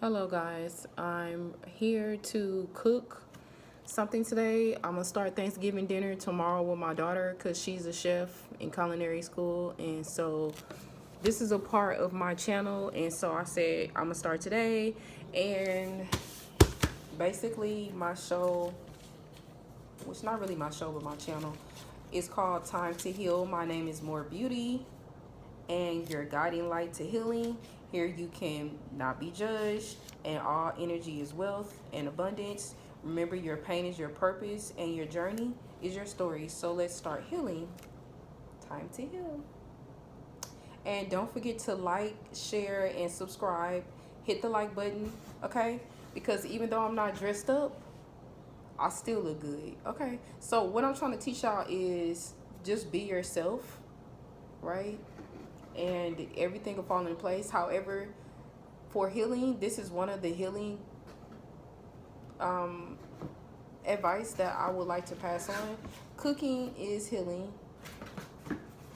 Hello guys, I'm here to cook something today. I'm gonna start Thanksgiving dinner tomorrow with my daughter because she's a chef in culinary school, and so this is a part of my channel, and so I said I'm gonna start today. And basically my show, which not really my show but my channel, is called Time to Heal. My name is More Beauty and your guiding light to healing. Here you can not be judged, and all energy is wealth and abundance. Remember, your pain is your purpose, and your journey is your story. So let's start healing. Time to heal. And don't forget to like, share, and subscribe. Hit the like button, okay? Because even though I'm not dressed up, I still look good, okay? So what I'm trying to teach y'all is just be yourself, right? And everything will fall into place. However, for healing, this is one of the healing um, advice that I would like to pass on. Cooking is healing.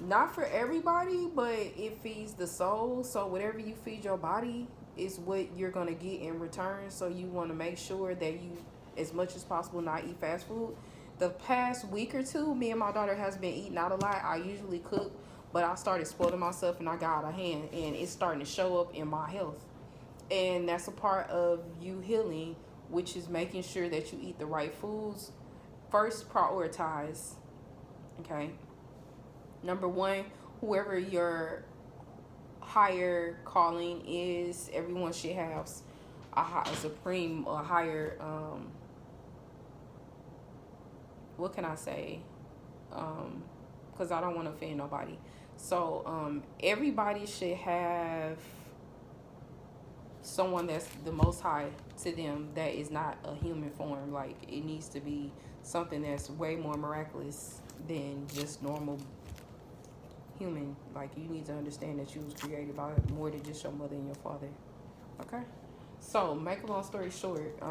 Not for everybody, but it feeds the soul. So whatever you feed your body is what you're going to get in return. So you want to make sure that you, as much as possible, not eat fast food. The past week or two, me and my daughter has been eating out a lot. I usually cook, but I started spoiling myself and I got out of hand, and it's starting to show up in my health. And that's a part of you healing, which is making sure that you eat the right foods. First, prioritize. Okay. Number one, whoever your higher calling is, everyone should have a supreme or higher, what can I say? Because I don't want to offend nobody. So everybody should have someone that's the most high to them that is not a human form. Like, it needs to be something that's way more miraculous than just normal human. Like, you need to understand that you was created by more than just your mother and your father. Okay? So make a long story short,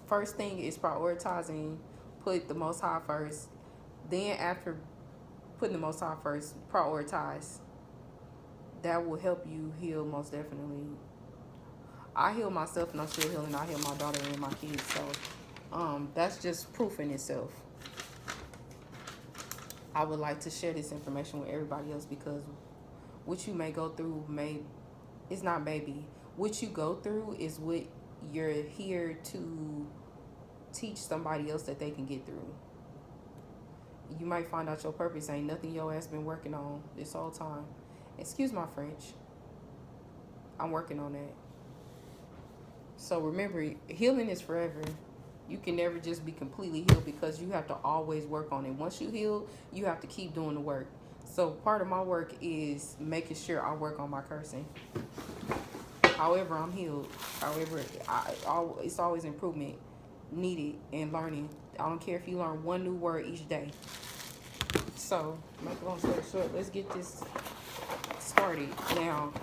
first thing is prioritizing. Put the most high first. Then after putting the most high first, prioritize. That will help you heal most definitely. I heal myself and I'm still healing. I heal my daughter and my kids. So that's just proof in itself. I would like to share this information with everybody else because what you may go through it's not maybe. What you go through is what you're here to teach somebody else that they can get through. You might find out your purpose ain't nothing your ass been working on this whole time. Excuse my French. I'm working on that. So remember, healing is forever. You can never just be completely healed because you have to always work on it. Once you heal, you have to keep doing the work. So part of my work is making sure I work on my cursing. However, I'm healed. However, it's always improvement needed and learning. I don't care if you learn one new word each day. So, make a long story short, let's get this started. Now,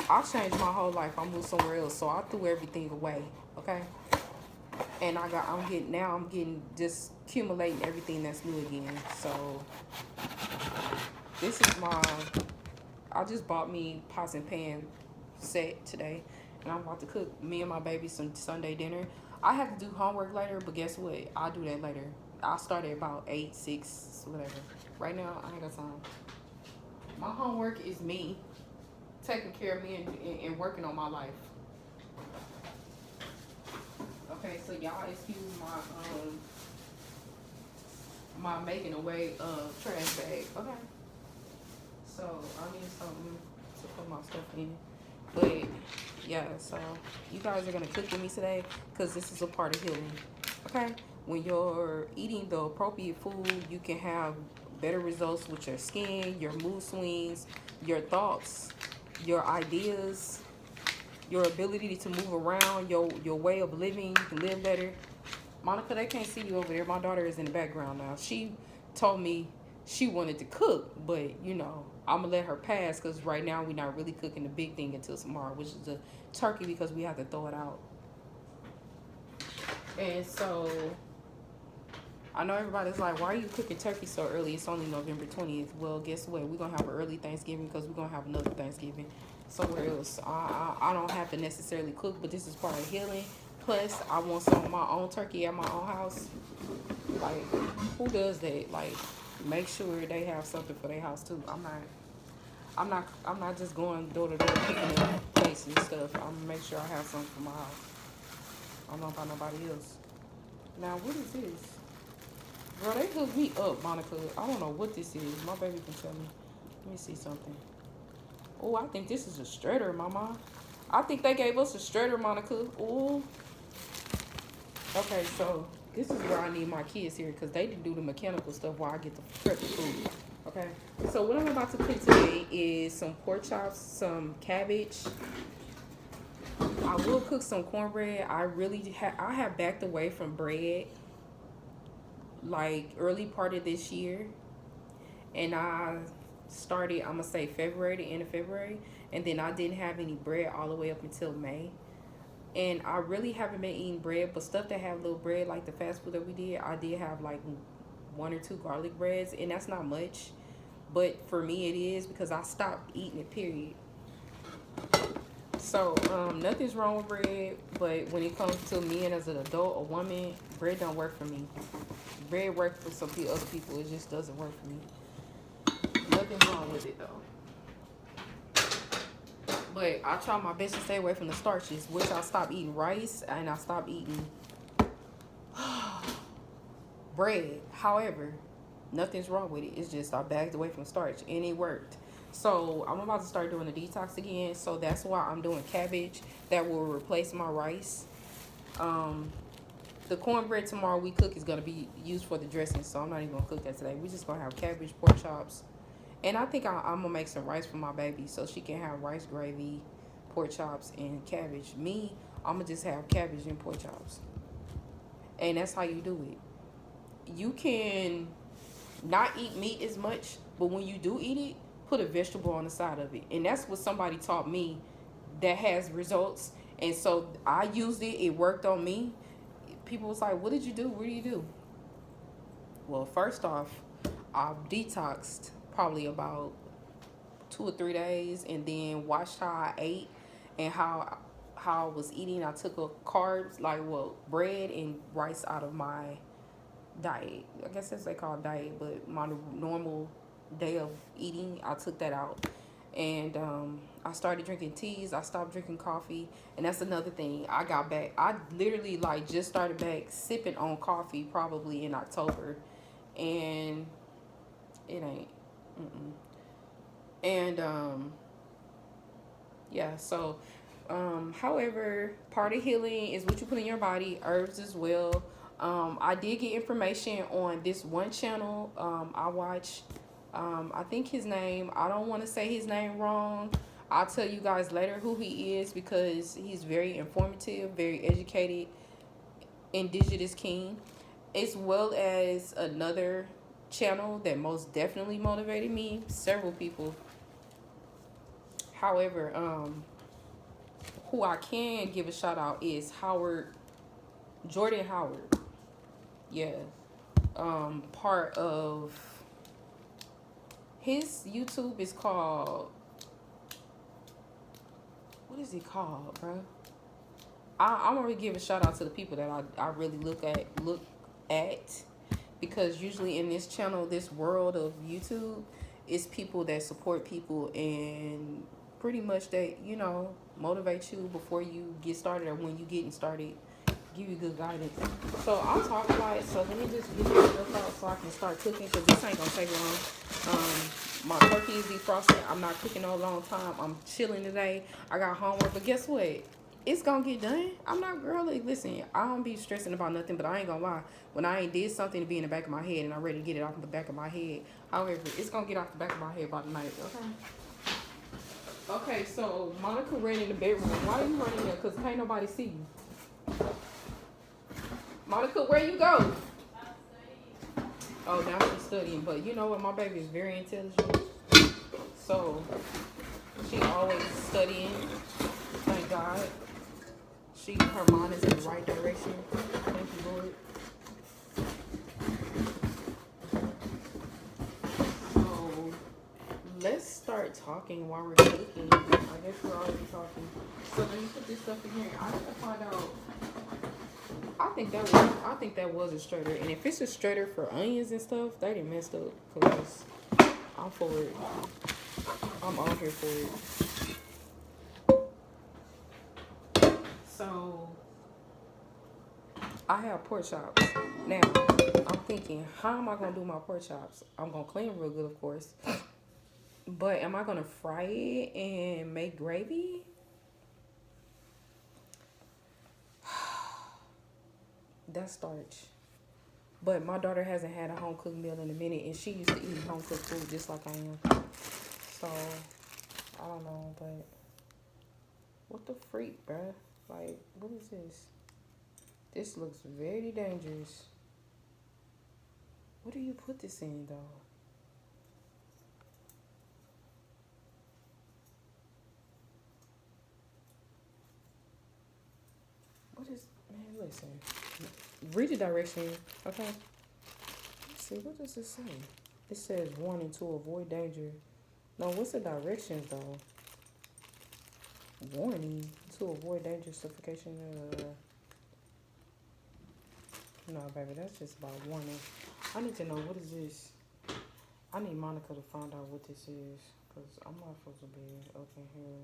I changed my whole life. I moved somewhere else, so I threw everything away. Okay, and I'm getting just accumulating everything that's new again. So, this is I just bought me pots and pan set today, and I'm about to cook me and my baby some Sunday dinner. I have to do homework later, but guess what? I'll do that later. I'll start at about 8, 6, whatever. Right now, I ain't got time. My homework is me taking care of me and working on my life. Okay, so y'all excuse my making away trash bag. Okay. So I need something to put my stuff in. But yeah, so you guys are gonna cook with me today because this is a part of healing. Okay? When you're eating the appropriate food, you can have better results with your skin, your mood swings, your thoughts, your ideas, your ability to move around, your way of living. You can live better. Monica, they can't see you over there. My daughter is in the background now. She told me she wanted to cook, but I'm gonna let her pass because right now we're not really cooking the big thing until tomorrow, which is the turkey, because we have to throw it out. And so I know everybody's like, why are you cooking turkey so early? It's only November 20th. Well, guess what? We're gonna have an early Thanksgiving because we're gonna have another Thanksgiving. somewhere else. I don't have to necessarily cook, but this is part of healing. Plus, I want some of my own turkey at my own house. Like, who does that? Like, make sure they have something for their house too. I'm not just going door to door picking up plates and stuff. I'm gonna make sure I have something for my house. I don't know about nobody else. Now, what is this? Girl, they hooked me up, Monica. I don't know what this is. My baby can tell me. Let me see something. Oh, I think this is a shredder, Mama. I think they gave us a shredder, Monica. Oh. Okay, so this is where I need my kids here because they didn't do the mechanical stuff while I get the prep the food. Okay, so what I'm about to cook today is some pork chops, some cabbage. I will cook some cornbread. I have backed away from bread like early part of this year, and I started, I'm gonna say February, the end of February, and then I didn't have any bread all the way up until May. And I really haven't been eating bread, but stuff that have little bread like the fast food that we did, I did have like 1 or 2 garlic breads, and that's not much, but for me it is because I stopped eating it, period. So nothing's wrong with bread, but when it comes to me and as an adult, a woman, bread don't work for me. Bread works for some other people, it just doesn't work for me. Nothing's wrong with it though. But I try my best to stay away from the starches, which I stopped eating rice and I stopped eating bread. However, nothing's wrong with it. It's just I backed away from starch and it worked. So I'm about to start doing the detox again. So that's why I'm doing cabbage that will replace my rice. The cornbread tomorrow we cook is going to be used for the dressing. So I'm not even going to cook that today. We're just going to have cabbage, pork chops. And I think I'm going to make some rice for my baby so she can have rice gravy, pork chops, and cabbage. Me, I'm going to just have cabbage and pork chops. And that's how you do it. You can not eat meat as much, but when you do eat it, put a vegetable on the side of it. And that's what somebody taught me that has results. And so I used it. It worked on me. People was like, what did you do? What do you do? Well, first off, I detoxed probably about 2 or 3 days and then watched how I ate and how I was eating. I took a carbs, like bread and rice out of my diet. I guess that's what they call diet, but my normal day of eating, I took that out. And I started drinking teas. I stopped drinking coffee. And that's another thing. I got back. I literally like just started back sipping on coffee probably in October. And it ain't. And yeah, so however, part of healing is what you put in your body, herbs as well. I did get information on this one channel I watch. I think his name, I don't want to say his name wrong. I'll tell you guys later who he is because he's very informative, very educated, indigenous king, as well as another channel that most definitely motivated me, several people. However, who I can give a shout out is Jordan Howard. Yeah. Part of his YouTube is called, what is it called, bro? I want to give a shout out to the people that I really look at because usually in this channel, this world of YouTube, it's people that support people and pretty much that, motivate you before you get started or when you getting started, give you good guidance. So I'll talk about it. So let me just get this stuff out so I can start cooking because this ain't gonna take long. My turkey is defrosted. I'm not cooking no long time. I'm chilling today. I got homework, but guess what? It's gonna get done. I'm not girly. Listen, I don't be stressing about nothing, but I ain't gonna lie. When I ain't did something to be in the back of my head and I'm ready to get it off the back of my head. However, it's gonna get off the back of my head by tonight, okay? Okay, so Monica ran in the bedroom. Why are you running there? Because can't nobody see you. Monica, where you go? Oh, now she's studying. But you know what? My baby is very intelligent. So, she always studying. Thank God. Her mind is in the right direction. Thank you, Lord. So, let's start start talking while we're cooking. I guess we're already talking. So then you put this stuff in here. I have to find out. I think that was a strainer. And if it's a strainer for onions and stuff, they didn't messed up. Cause I'm for it. I'm on here for it. So I have pork chops. Now I'm thinking, how am I gonna do my pork chops? I'm gonna clean them real good, of course. But am I gonna fry it and make gravy? That's starch. But my daughter hasn't had a home cooked meal in a minute, and she used to eat home cooked food just like I am. So I don't know, but what the freak, bruh? Like, what is this? This looks very dangerous. What do you put this in, though? What is, man, listen. Read the direction, okay? Let's see, what does it say? It says warning to avoid danger. No, what's the directions, though? Warning to avoid danger, suffocation. No, baby, that's just about warning. I need to know, what is this? I need Monica to find out what this is, because I'm not supposed to be up in here.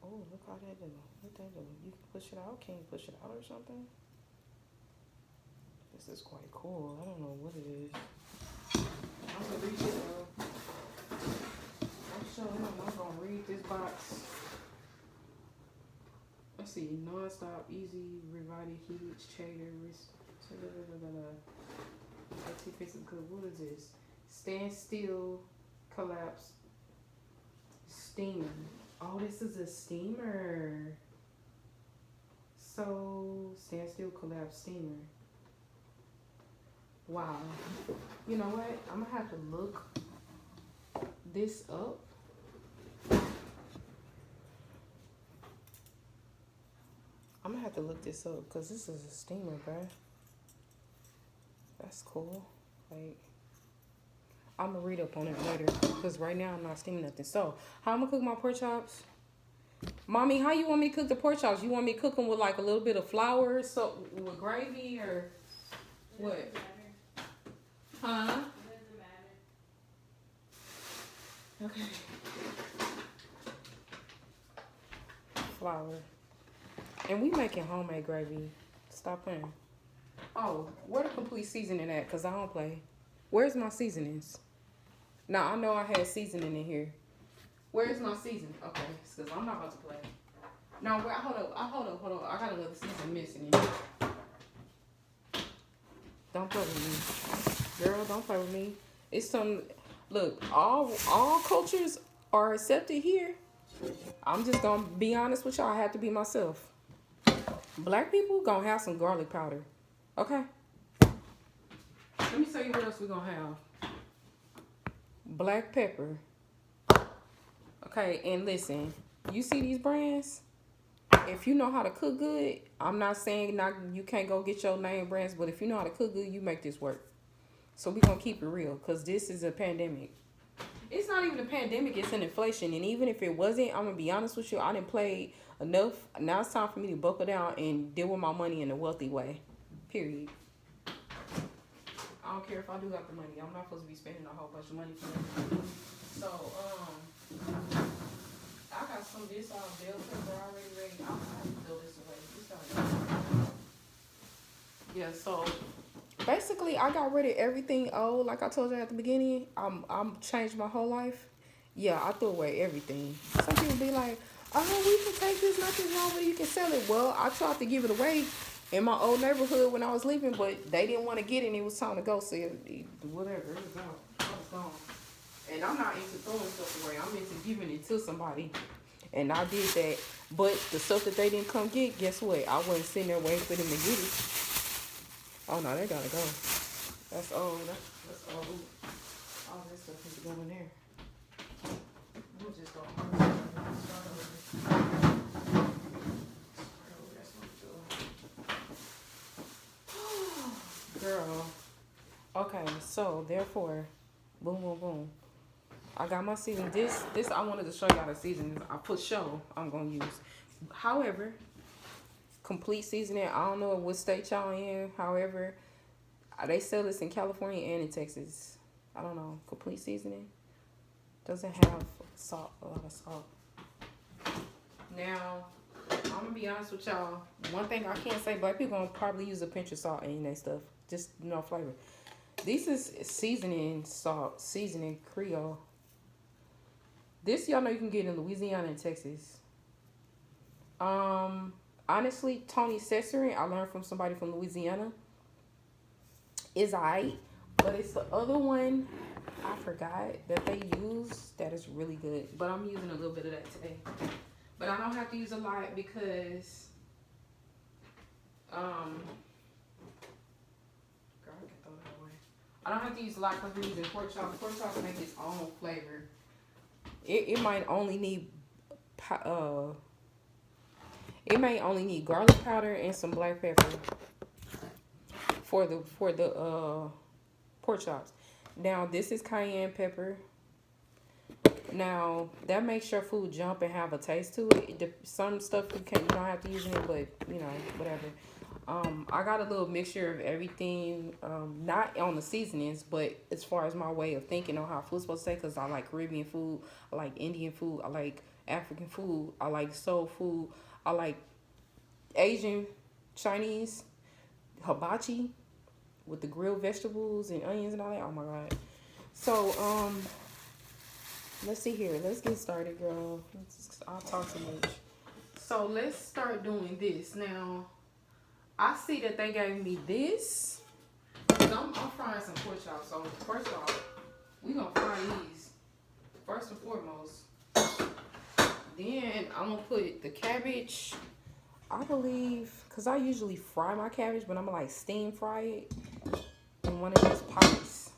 Oh, look how that do. What that do? You can push it out? Can you push it out or something? This is quite cool. I don't know what it is. I'm gonna read it though. I'm showing him. I'm gonna read this box. Let's see. Non-stop, easy, revive, heat, cheddar, wrist. What is this? Stand still, collapse, steamer. Oh, this is a steamer. So, stand still, collapse, steamer. Wow. You know what? I'm gonna have to look this up. I'm gonna have to look this up because this is a steamer, bruh. That's cool. Like, I'm gonna read up on it later because right now I'm not steaming nothing. So, how I'm gonna cook my pork chops? Mommy, how you want me to cook the pork chops? You want me to cook them with like a little bit of flour, so with gravy, or what? Huh? Okay. Flour. And we making homemade gravy. Stop playing. Oh, where the complete seasoning at? Because I don't play. Where's my seasonings? Now, I know I had seasoning in here. Where's my seasoning? Okay, because I'm not about to play. No, wait, hold up. Hold up. I got another season missing in here. Don't play with me. Girl, don't play with me. It's some, look, all cultures are accepted here. I'm just going to be honest with y'all. I have to be myself. Black people going to have some garlic powder. Okay? Let me tell you what else we're going to have. Black pepper. Okay, and listen. You see these brands? If you know how to cook good, I'm not saying you can't go get your name brands, but if you know how to cook good, you make this work. So we're going to keep it real because this is a pandemic. It's not even a pandemic, it's an inflation. And even if it wasn't, I'm going to be honest with you, I didn't play enough. Now it's time for me to buckle down and deal with my money in a wealthy way. Period. I don't care if I do got the money. I'm not supposed to be spending a whole bunch of money for it. So, I got some of this bell pepper already ready. I'm going to have to throw this away. Yeah, so basically I got rid of everything old. Like I told you at the beginning, I'm changed my whole life. Yeah, I threw away everything. Some people be like, oh, we can take this, nothing's wrong with it, you can sell it. Well, I tried to give it away in my old neighborhood when I was leaving, but they didn't want to get it and it was time to go. So whatever, it was out. I was gone. And I'm not into throwing stuff away. I'm into giving it to somebody. And I did that. But the stuff that they didn't come get, guess what? I wasn't sitting there waiting for them to get it. Oh, no, they gotta go. That's old. That's old. All this stuff needs to go in there. We'll just go. Girl. Okay, so therefore, boom, boom, boom. I got my season. This I wanted to show y'all the seasonings. I put show I'm gonna use. However, complete seasoning. I don't know what state y'all in. However, they sell this in California and in Texas. I don't know. Complete seasoning doesn't have salt. A lot of salt. Now, I'm gonna be honest with y'all. One thing I can't say, black people gonna probably use a pinch of salt in their stuff. Just no flavor. This is seasoning salt, seasoning Creole. This y'all know you can get in Louisiana and Texas. Honestly, Tony Cesare, I learned from somebody from Louisiana, is alright, but it's the other one I forgot that they use that is really good. But I'm using a little bit of that today. But I don't have to use a lot because girl, I can throw that away. I don't have to use a lot because we're using pork chops. Pork chops make its own flavor. It might only need it may only need garlic powder and some black pepper for the pork chops. Now this is cayenne pepper. Now that makes your food jump and have a taste to it. Some stuff you don't have to use in it, but you know, whatever. I got a little mixture of everything, not on the seasonings, but as far as my way of thinking on how food's supposed to taste, because I like Caribbean food, I like Indian food, I like African food, I like soul food, I like Asian, Chinese, hibachi with the grilled vegetables and onions and all that. Oh my god. So, let's see here. Let's get started, girl. I'll talk too much. So let's start doing this now. I see that they gave me this. I'm frying some pork chops. So first off, we gonna fry these first and foremost. Then I'm gonna put the cabbage. I believe, cause I usually fry my cabbage, but I'm gonna like steam fry it in one of these pots.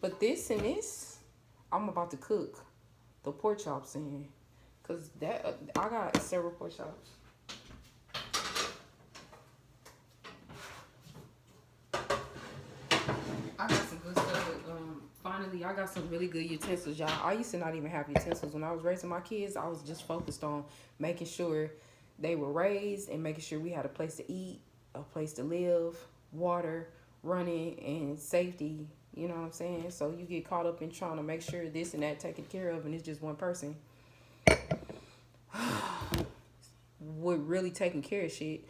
But this and this, I'm about to cook the pork chops in, cause that I got several pork chops. I got some good stuff. Finally, I got some really good utensils, y'all. I used to not even have utensils. When I was raising my kids, I was just focused on making sure they were raised and making sure we had a place to eat, a place to live, water, running, and safety. You know what I'm saying? So you get caught up in trying to make sure this and that taken care of, and it's just one person. Would really taking care of shit.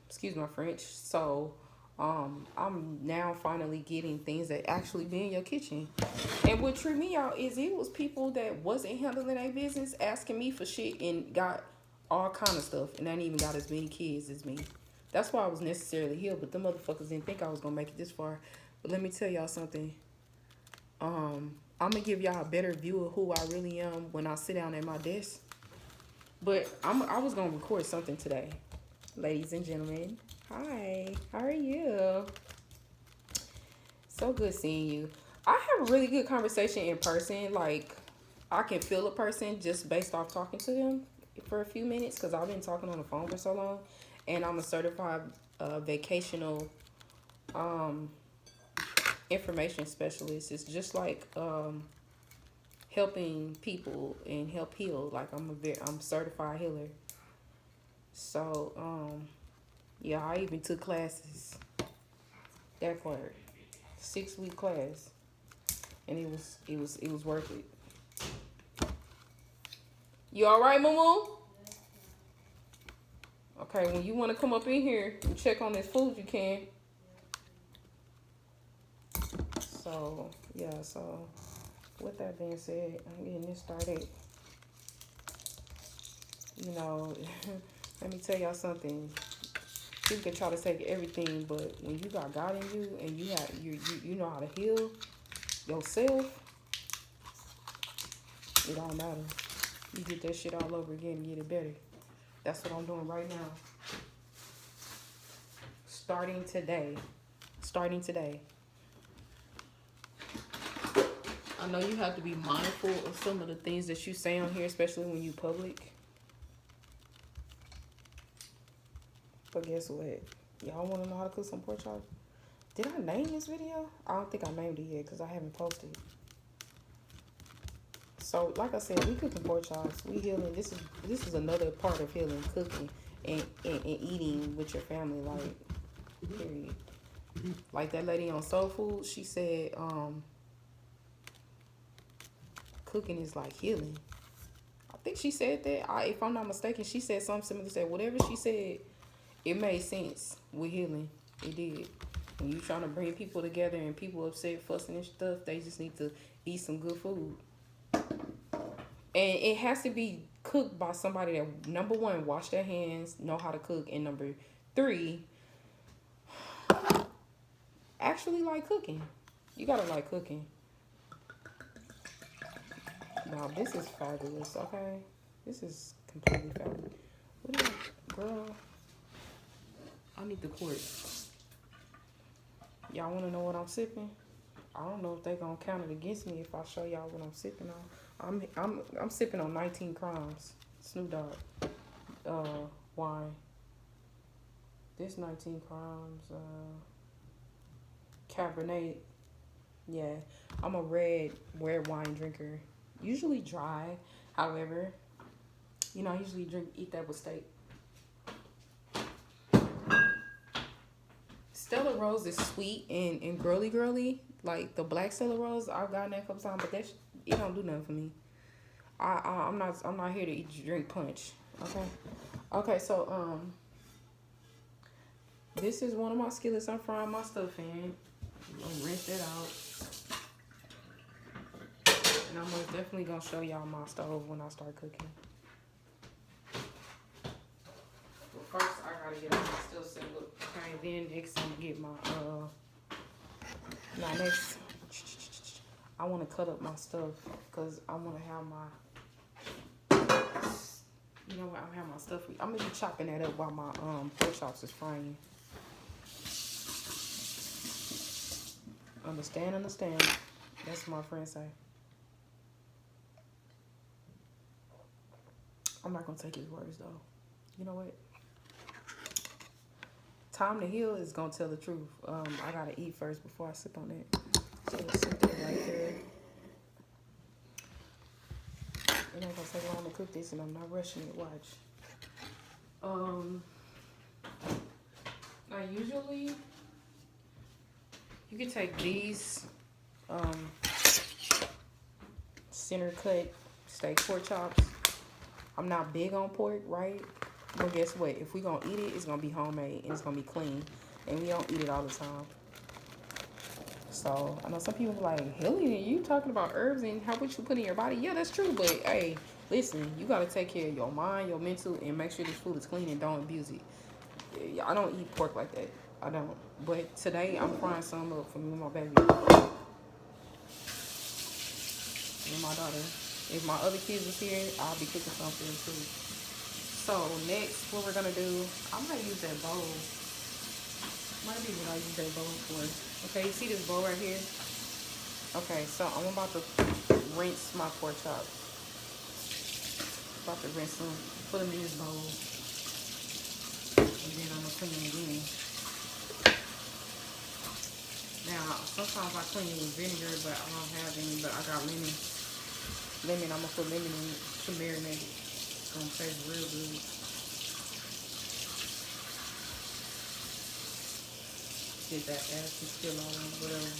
Excuse my French. So I'm now finally getting things that actually be in your kitchen. And what tripped me out is it was people that wasn't handling their business asking me for shit and got all kind of stuff and I ain't even got as many kids as me. That's why I was necessarily healed, but the motherfuckers didn't think I was gonna make it this far. But let me tell y'all something. I'm gonna give y'all a better view of who I really am when I sit down at my desk. But I was gonna record something today, ladies and gentlemen. Hi, how are you? So good seeing you. I have a really good conversation in person. Like, I can feel a person just based off talking to them for a few minutes because I've been talking on the phone for so long. And I'm a certified vacational information specialist. It's just like helping people and help heal. Like, I'm a certified healer. So, yeah, I even took classes. That part. 6-week class. And it was worth it. You alright, Moo? Okay, when you want to come up in here and check on this food, you can. So, yeah, so with that being said, I'm getting this started. You know, let me tell y'all something. People can try to take everything, but when you got God in you and you know how to heal yourself, it don't matter. You get that shit all over again and get it better. That's what I'm doing right now. Starting today. I know you have to be mindful of some of the things that you say on here, especially when you public. But guess what? Y'all want to know how to cook some pork chops? Did I name this video? I don't think I named it yet because I haven't posted. So, like I said, we cooking pork chops. We healing. This is another part of healing, cooking and eating with your family. Like, period. Like that lady on Soul Food, she said, cooking is like healing. I think she said that. If I'm not mistaken, she said something similar. Said whatever she said, it made sense with healing. It did. When you trying to bring people together and people upset, fussing and stuff, they just need to eat some good food. And it has to be cooked by somebody that, number one, wash their hands, know how to cook, and number three, actually like cooking. You gotta like cooking. Now this is fabulous, okay? This is completely fabulous. What is girl? I need the quart. Y'all wanna know what I'm sipping? I don't know if they gonna count it against me if I show y'all what I'm sipping on. I'm sipping on 19 Crimes, Snoop Dogg, wine. This 19 Crimes, Cabernet. Yeah, I'm a red wine drinker. Usually dry, however, I usually eat that with steak. Stella Rose is sweet and girly. Like the black Stella Rose, I've gotten that a couple times, but it don't do nothing for me. I'm not here to drink punch. Okay. So this is one of my skillets I'm frying my stuff in. I'm gonna rinse that out, and I'm most definitely gonna show y'all my stove when I start cooking. But first, I gotta get my still settled. Okay, then next I'm gonna get my Now next, I want to cut up my stuff because I want to have my, I'm gonna have my stuff. I'm gonna be chopping that up while my pork chops is frying. Understand. That's what my friends say. I'm not gonna take his words though. You know what? Time to heal is gonna tell the truth. I gotta eat first before I sip on it. So sit there right there. It ain't gonna take long to cook this, and I'm not rushing it. Watch. Now usually you can take these center cut steak pork chops. I'm not big on pork, right? But guess what? If we gonna eat it, it's gonna be homemade and it's gonna be clean, and we don't eat it all the time. So I know some people are like, Hilly, you talking about herbs and how much you put in your body? Yeah, that's true. But hey, listen, you gotta take care of your mind, your mental, and make sure this food is clean and don't abuse it. I don't eat pork like that. I don't. But today I'm frying some up for me and my baby and my daughter. If my other kids was here, I'll be cooking something too. So next, what we're gonna do, I might use that bowl. Might be what I use that bowl for. Okay, you see this bowl right here? Okay, so I'm about to rinse my pork chops. About to rinse them, put them in this bowl, and then I'm gonna clean them again. Now, sometimes I clean it with vinegar, but I don't have any. But I got lemon. I'm gonna put lemon in it to marinate it. It's gonna taste real good. Get that acid still on whatever.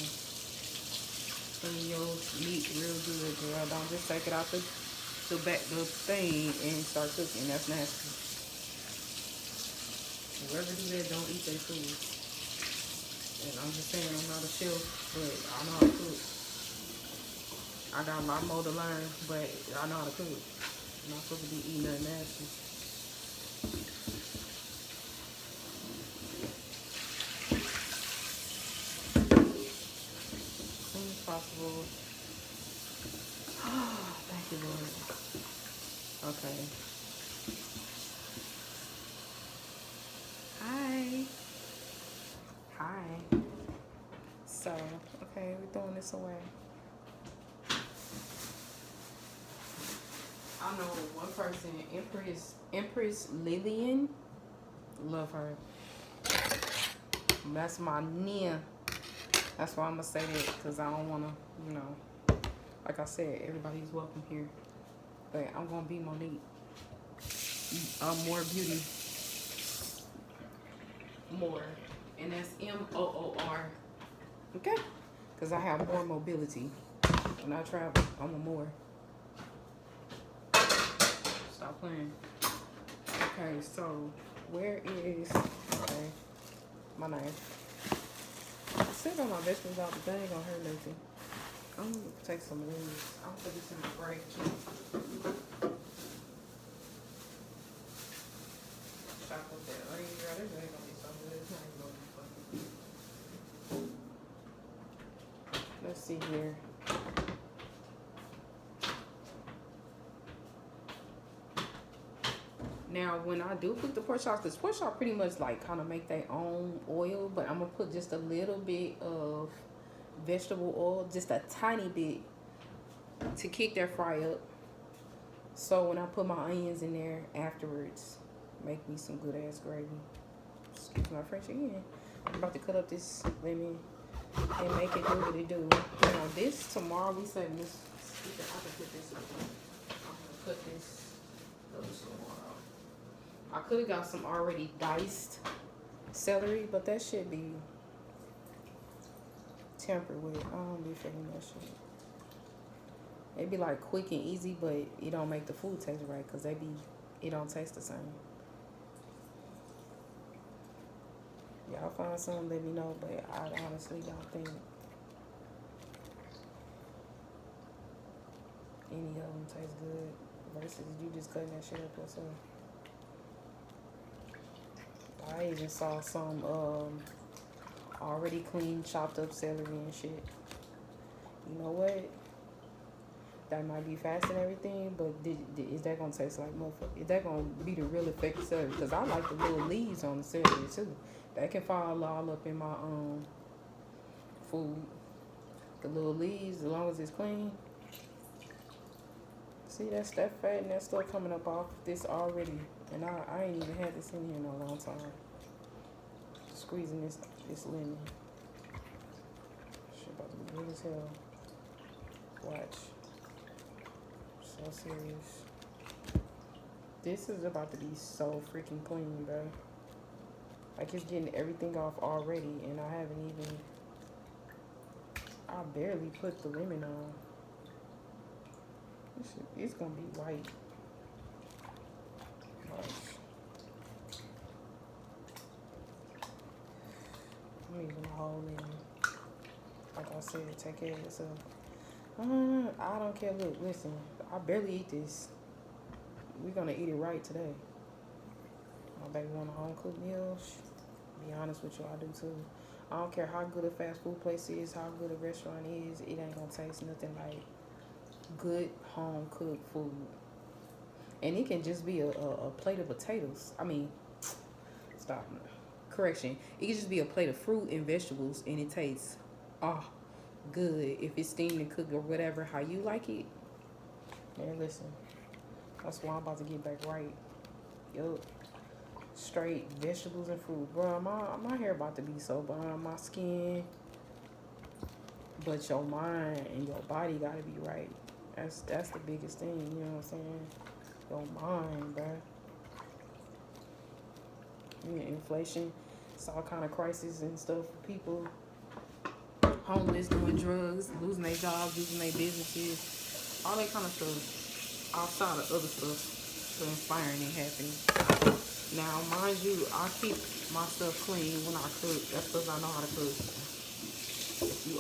Clean your meat real good, girl. Don't just take it out the thing and start cooking. That's nasty. Whoever do that, don't eat their food. And I'm just saying, I'm not a chef, but I know how to cook. I got a lot more to learn, but I know how to cook. I'm not supposed to be eating that nasty. As soon as possible. Thank you, Lord. Okay. Hi. So, okay, we're throwing this away. I know one person, Empress Lillian. Love her. That's my Nia. That's why I'm gonna say that, because I don't wanna, Like I said, everybody's welcome here. But I'm gonna be Monique. More beauty, more, and that's MOOR. Okay, because I have more mobility when I travel. I'm a more. Stop playing. Okay, so where is my knife? Sit on my vegetables out, but that ain't gonna hurt nothing. I'm gonna take some of these. I'm gonna put this in the break. Chop up that onion, girl. This ain't gonna be so good. It's not even gonna be fucking. Let's see here. Now, when I do cook the pork chops, this pork chop pretty much like kind of make their own oil, but I'm gonna put just a little bit of vegetable oil, just a tiny bit, to kick that fry up. So when I put my onions in there afterwards, make me some good ass gravy. Excuse my French again. I'm about to cut up this lemon and make it do what it do. Now this tomorrow we said this. I can put this. I'm gonna cut this tomorrow. I could have got some already diced celery, but that should be tempered with. I don't be feeling that shit. It be like quick and easy, but it don't make the food taste right because it don't taste the same. Y'all find some, let me know, but I honestly don't think any of them taste good versus you just cutting that shit up yourself. I even saw some already clean chopped up celery and shit. You know what? That might be fast and everything, but is that gonna taste like motherfucker? Is that gonna be the real effective celery? Because I like the little leaves on the celery too. That can fall all up in my food. The little leaves, as long as it's clean. See, that's that fat and that stuff coming up off this already, and I ain't even had this in here in a long time. Squeezing this lemon. Shit about to be good as hell. Watch. So serious. This is about to be so freaking clean, bro. Like it's getting everything off already, and I haven't even. I barely put the lemon on. This shit, it's gonna be white. Watch. I'm even a whole lemon. Like I said, take care of yourself. I don't care. Look, listen. I barely eat this. We're gonna eat it right today. My baby want a home cooked meal. Be honest with you, I do too. I don't care how good a fast food place is, how good a restaurant is. It ain't gonna taste nothing like good home cooked food. And it can just be a plate of potatoes. I mean, stop. Correction. It can just be a plate of fruit and vegetables, and it tastes good. If it's steamed and cooked or whatever, how you like it. Man, listen. That's why I'm about to get back right. Yup. Straight vegetables and fruit. Bro, my hair about to be so bomb. My skin. But your mind and your body gotta be right. That's the biggest thing, you know what I'm saying? Your mind, bro. Inflation. It's all kind of crisis and stuff for people. Homeless, doing drugs, losing their jobs, losing their businesses. All that kind of stuff. Outside of other stuff transpiring and happening. Now, mind you, I keep my stuff clean when I cook. That's because I know how to cook. If you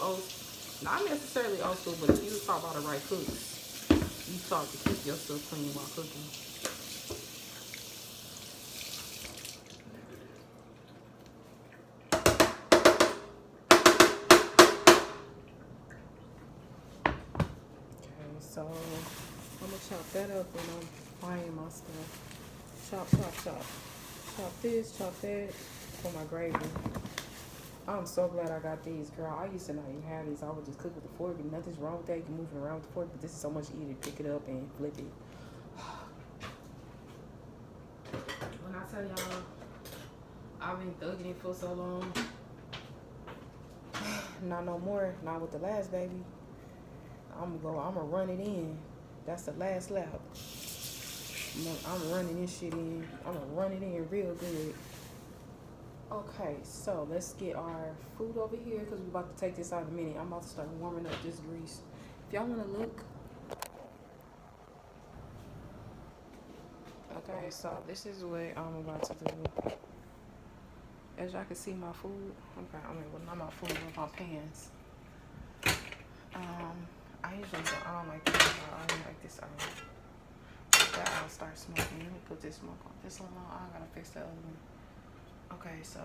not necessarily old school, but if you talk about the right cooks, you talk to keep your stuff clean while cooking. Okay, so I'm gonna chop that up when I'm frying my stuff. Chop, chop, chop. Chop this, chop that for my gravy. I'm so glad I got these, girl. I used to not even have these. I would just cook with the fork, and nothing's wrong with that. You can move it around with the fork, but this is so much easier to pick it up and flip it. When I tell y'all, I've been thugging it for so long. Not no more. Not with the last baby. I'm gonna run it in. That's the last lap. I'm running this shit in. I'm gonna run it in real good. Okay, so let's get our food over here because we're about to take this out in a minute. I'm about to start warming up this grease. If y'all wanna look, okay, so this is what I'm about to do. As y'all can see, my food. Okay, I mean, well, not my food, but my pans. I usually don't like this. I don't like this. I'll start smoking. Let me put this smoke on this one on. I gotta fix the other one. Okay, so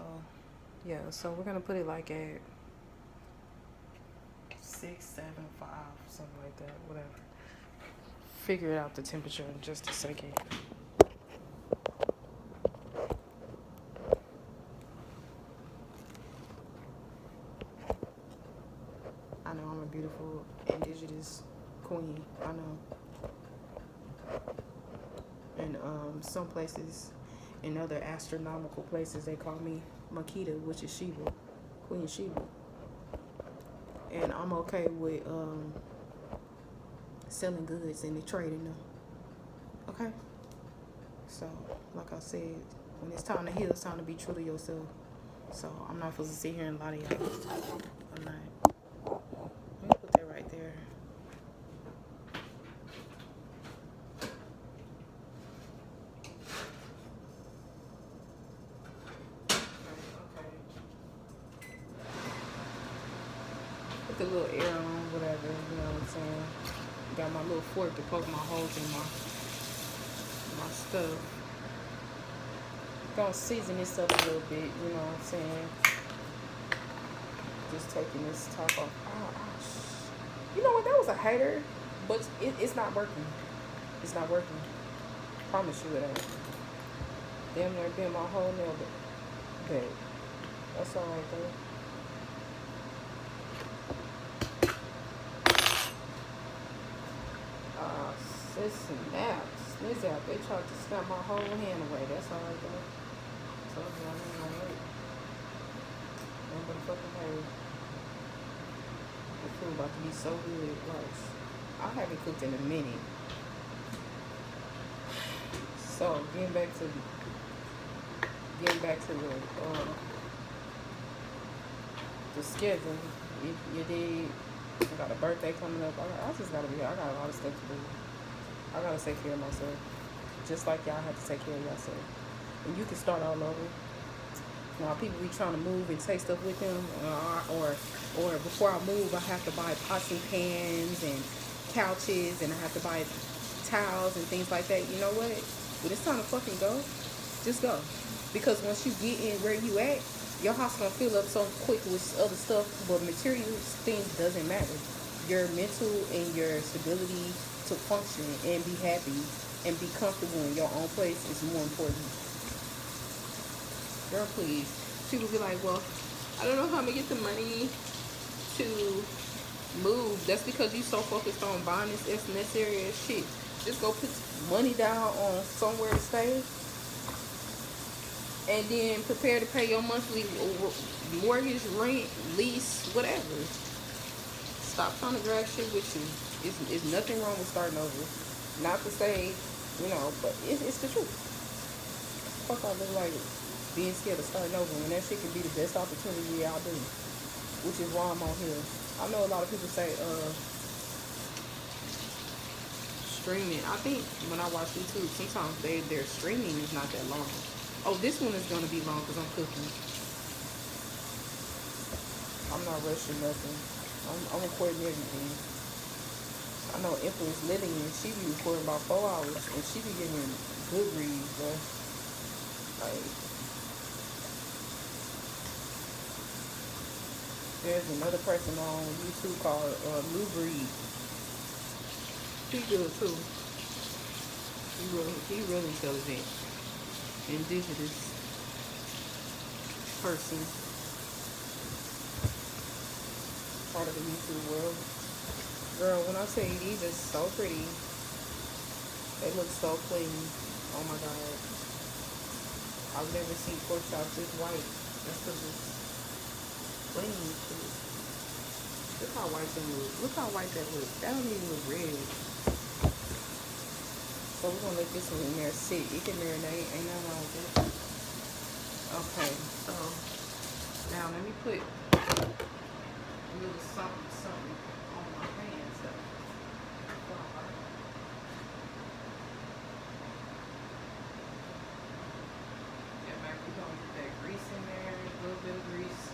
yeah, so we're gonna put it like at 6, 7, 5, something like that. Whatever. Figure out the temperature in just a second. I know I'm a beautiful indigenous queen. I know. And some places, in other astronomical places, they call me Makita, which is Sheba, Queen Sheba. And I'm okay with selling goods and trading them. Okay? So, like I said, when it's time to heal, it's time to be true to yourself. So, I'm not supposed to sit here and lie to y'all. I'm not. Let me put that right there. Put the little air on, whatever, you know what I'm saying? Got my little fork to poke my holes in my stuff. Gonna season this up a little bit, you know what I'm saying? Just taking this top off. You know what? That was a hater, but it's not working. It's not working. Promise you it ain't. Damn near been my whole nail, but that's all right though. Snizz out. They tried to snap my whole hand away. That's all right though. Told you I ain't gonna hurt. Nobody fucking hurt. The food about to be so good. Watch. I haven't cooked in a minute. So getting back to the schedule. You did. I got a birthday coming up. I just gotta be. I got a lot of stuff to do. I gotta take care of myself, just like y'all have to take care of yourself. And you can start all over. Now people be trying to move and take stuff with them, or before I move, I have to buy pots and pans and couches, and I have to buy towels and things like that. You know what? When it's time to fucking go, just go. Because once you get in where you at, your house gonna fill up so quick with other stuff, but material things doesn't matter. Your mental and your stability to function and be happy and be comfortable in your own place is more important. Girl, please. People be like, well, I don't know how I'm gonna get the money to move. That's because you so focused on buying this necessary as shit. Just go put money down on somewhere to stay, and then prepare to pay your monthly mortgage, rent, lease, whatever. Stop trying to drag shit with you. It's nothing wrong with starting over. Not to say, you know, but it's the truth. Fuck, I look like being scared of starting over when that shit can be the best opportunity y'all do. Which is why I'm on here. I know a lot of people say, streaming. I think when I watch YouTube, sometimes their streaming is not that long. Oh, this one is gonna be long because I'm cooking. I'm not rushing nothing. I'm recording everything. I know Influence Living, and she be recording about 4 hours, and she be getting good reads, bro. Like, there's another person on YouTube called Lou Breed. He good too. He really intelligent. Indigenous person. Part of the YouTube world. Girl, when I tell you these are so pretty. They look so clean. Oh my god. I've never seen pork chops this white. That's because it's clean. Look how white that look. Look how white that look. That don't even look red. So we're gonna let this one in there sit. It can marinate. Ain't nothing wrong with it. Okay, so now let me put a little something on my hands though. Yeah, man, we're gonna get that grease in there, a little bit of grease.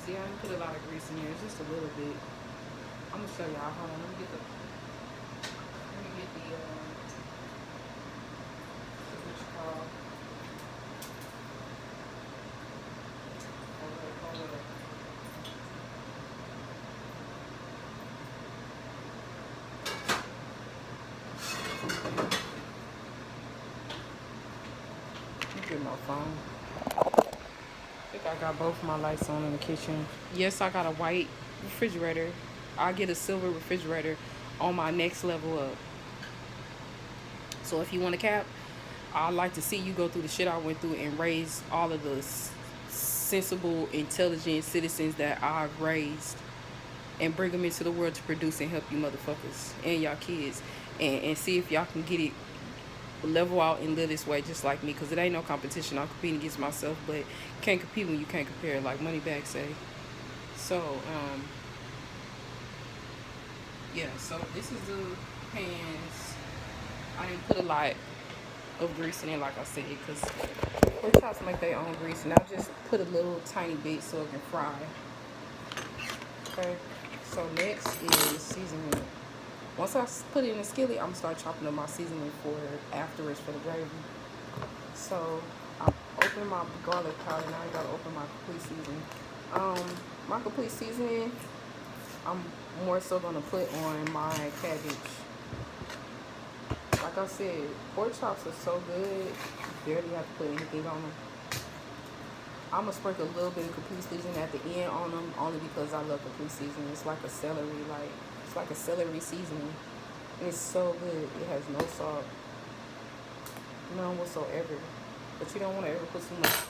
See, I didn't put a lot of grease in there, just a little bit. I'm gonna show y'all. Hold on, let me get the what you call. Hold up. Let me get my phone. I think I got both my lights on in the kitchen. Yes, I got a white refrigerator. I get a silver refrigerator on my next level up. So if you want a cap, I'd like to see you go through the shit I went through and raise all of the sensible, intelligent citizens that I've raised and bring them into the world to produce and help you motherfuckers and y'all kids and see if y'all can get it level out and live this way just like me, because it ain't no competition. I'm competing against myself, but can't compete when you can't compare, like Moneybagg say. So yeah, so this is the pans. I didn't put a lot of grease in it, like I said, because pork chops make their own grease, and I just put a little tiny bit so it can fry. Okay, so next is seasoning. Once I put it in the skillet, I'm gonna start chopping up my seasoning for afterwards for the gravy. So I open my garlic powder. Now I gotta open my complete seasoning. My complete seasoning, I'm more so gonna put on my cabbage. Like I said, pork chops are so good, you barely have to put anything on them. I'm gonna sprinkle a little bit of complete seasoning at the end on them, only because I love complete seasoning. It's like a celery, it's like a celery seasoning. And it's so good. It has no salt, none whatsoever. But you don't want to ever put too much,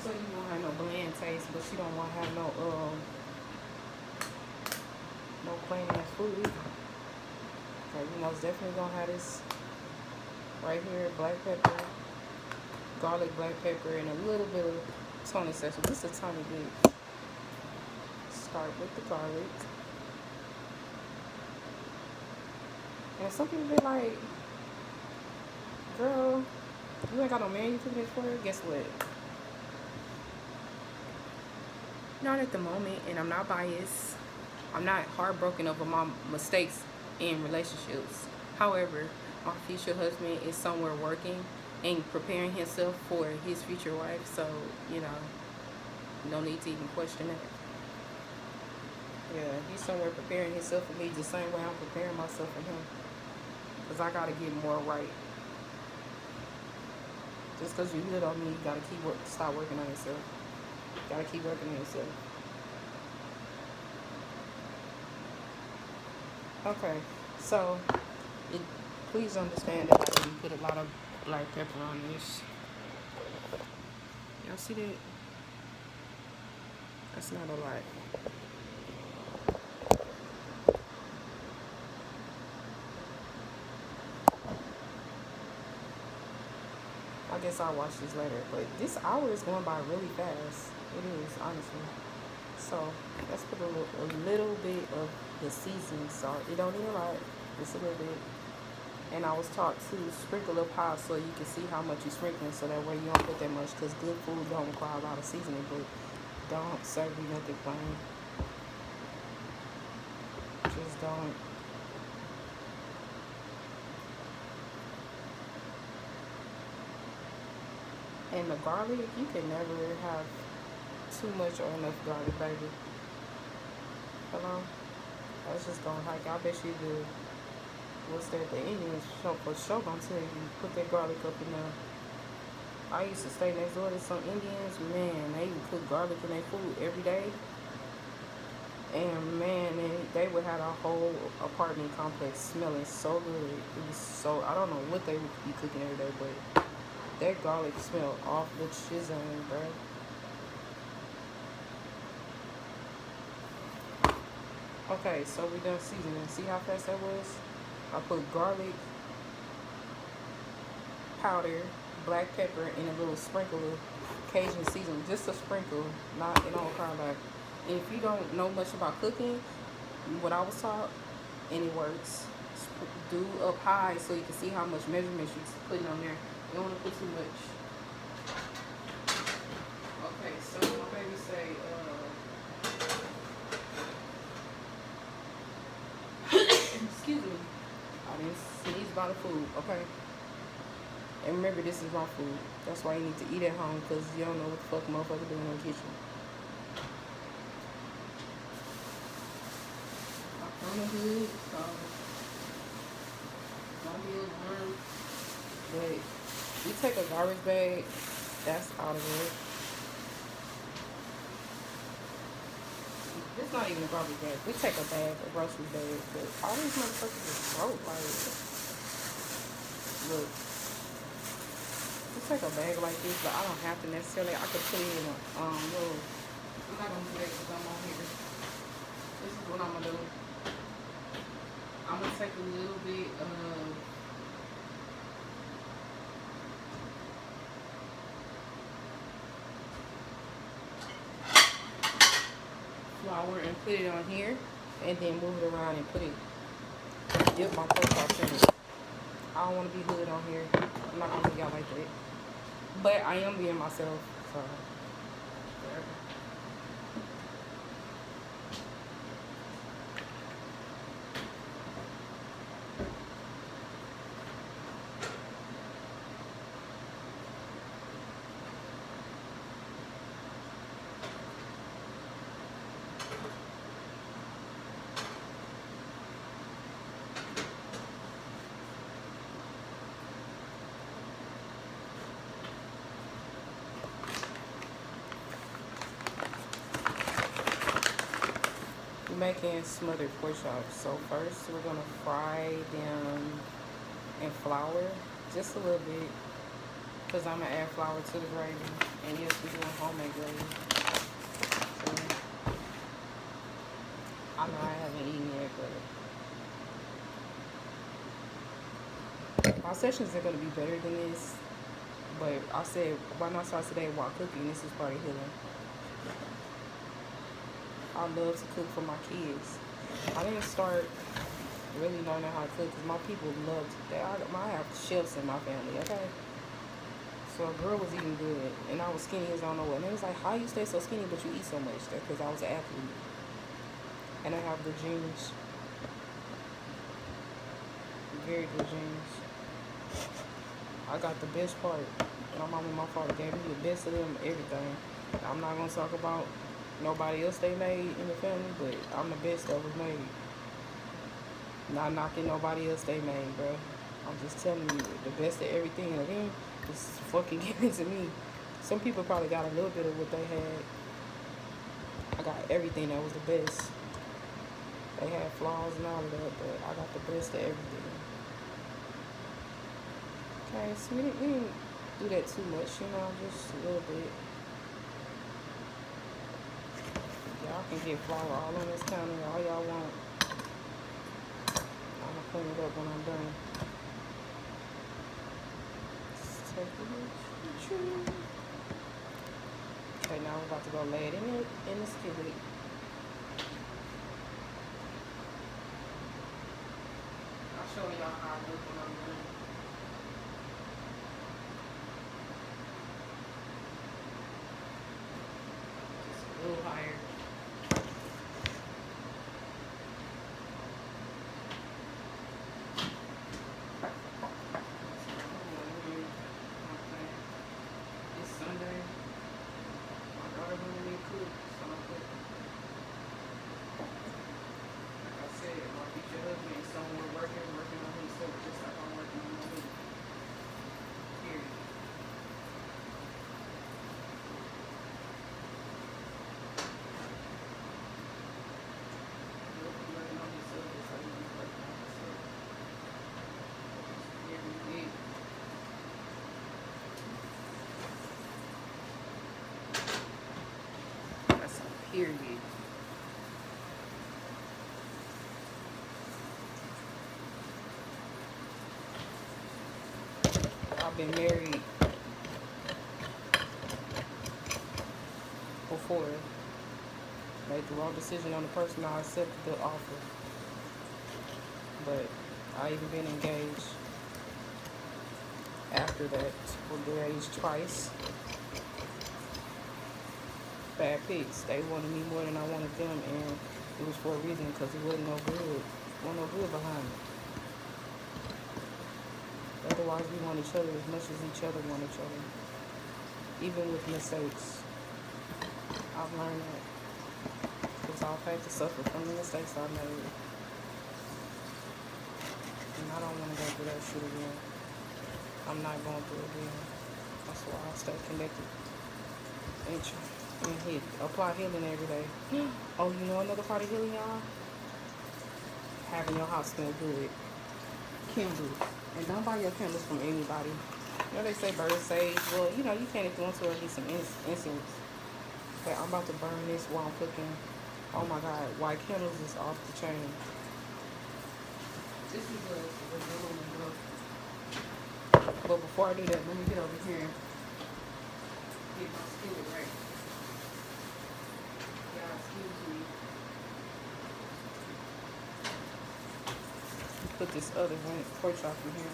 so you won't have no bland taste. But you don't want to have no plain ass food either. Okay, you most definitely gonna have this right here: black pepper, garlic, black pepper, and a little bit of Tony sesame, just a tiny bit. Start with the garlic. And some people be like, girl, you ain't got no man you cooking this for? Guess what? Not at the moment, and I'm not biased. I'm not heartbroken over my mistakes in relationships. However, my future husband is somewhere working and preparing himself for his future wife, so, no need to even question that. Yeah, he's somewhere preparing himself for me the same way I'm preparing myself for him. Because I got to get more right. Just because you good on me, you got to start working on yourself. Got to keep working on yourself. Okay, so please understand that I didn't put a lot of black pepper on this. Y'all see that? That's not a lot. I guess I'll watch this later. But this hour is going by really fast. It is, honestly. So let's put a little bit of the seasoning salt. It don't need a lot, just a little bit. And I was taught to sprinkle up high so you can see how much you're sprinkling, so that way you don't put that much, because good food don't require a lot of seasoning, but don't serve me nothing plain. Just don't. And the garlic, you can never have too much or enough garlic, baby. Hello? That's just gonna hike. I bet you what's that? The Indians for sure gonna tell you, put that garlic up in there. I used to stay next door to some Indians. Man, they would put garlic in their food every day. And man, they would have a whole apartment complex smelling so good. It was so, I don't know what they would be cooking every day, but that garlic smelled off the chisholm, bro. Okay, so we done seasoning. See how fast that was? I put garlic powder, black pepper, and a little sprinkle of Cajun seasoning. Just a sprinkle, not in all kind of. And if you don't know much about cooking, what I was taught, and it works, do up high so you can see how much measurements you're putting on there. You don't want to put too much. Okay, so my baby say, excuse me, I didn't sneeze by the food, okay? And remember, this is my food. That's why you need to eat at home, because you don't know what the fuck motherfucker doing in the kitchen. I found the hood, so don't be alarmed. But we take a garbage bag, that's out of it. It's not even a garbage bag. We take a bag, a grocery bag, but all these motherfuckers is broke. Like, look, we take a bag like this, but I don't have to necessarily. I could put it in a little. I'm not gonna do that because I'm on here. This is what I'm gonna do. I'm gonna take a little bit of flour and put it on here, and then move it around and put it, dip my pork chops in it. I don't want to be hood on here. I'm not gonna be y'all like that. But I am being myself, so whatever. We're making smothered pork chops. So first we're gonna fry them in flour, just a little bit, because I'm gonna add flour to the gravy. And yes, we're doing homemade gravy. So, I know I haven't eaten yet, but my sessions are gonna be better than this. But I said, why not start today while cooking? This is part of healing. I love to cook for my kids. I didn't start really learning how to cook because my people love to. I have chefs in my family, okay? So a girl was eating good, and I was skinny as I don't know what. And it was like, how you stay so skinny but you eat so much? That's because I was an athlete. And I have good genes. Very good genes. I got the best part. My mom and my father gave me the best of them, everything. I'm not going to talk about nobody else they made in the family, but I'm the best that was made. Not knocking nobody else they made, bro. I'm just telling you, the best of everything. And then it's fucking given to me. Some people probably got a little bit of what they had. I got everything that was the best. They had flaws and all of that, but I got the best of everything. Okay, so we didn't do that too much, you know, just a little bit. Y'all can get flour all on this counter, all y'all want. I'm gonna clean it up when I'm done. Just take it. Okay, now we're about to go lay it in the skillet. I'll show y'all how I look when I'm done. Just a little higher. It's Sunday. My daughter really didn't cook, so I'm cooking. Like I said, my future husband is somewhere working on himself just like I'm working on me. Period. Working on himself just like he's working on himself. Period. That's a period. been married before. Made the wrong decision on the person, I accepted the offer. But I even been engaged after that. Was engaged twice. Bad pics. They wanted me more than I wanted them, and it was for a reason, because it wasn't no good. Wasn't no good behind it. Otherwise, we want each other as much as each other want each other. Even with mistakes. I've learned that. Because I've had to suffer from the mistakes I made. And I don't want to go through that shit again. I'm not going through it again. That's why I stay connected. And apply healing every day. Oh, you know another part of healing, y'all? Having your house smell good. Candles. And don't buy your candles from anybody. You know they say bird sage. Well, you know, you can't if you want to, or at least some incense. But I'm about to burn this while I'm cooking. Oh my God, white candles is off the chain. This is a vanilla book. But before I do that, let me get over here and get my skillet right. Yeah, excuse me. Put this other pork chop in here.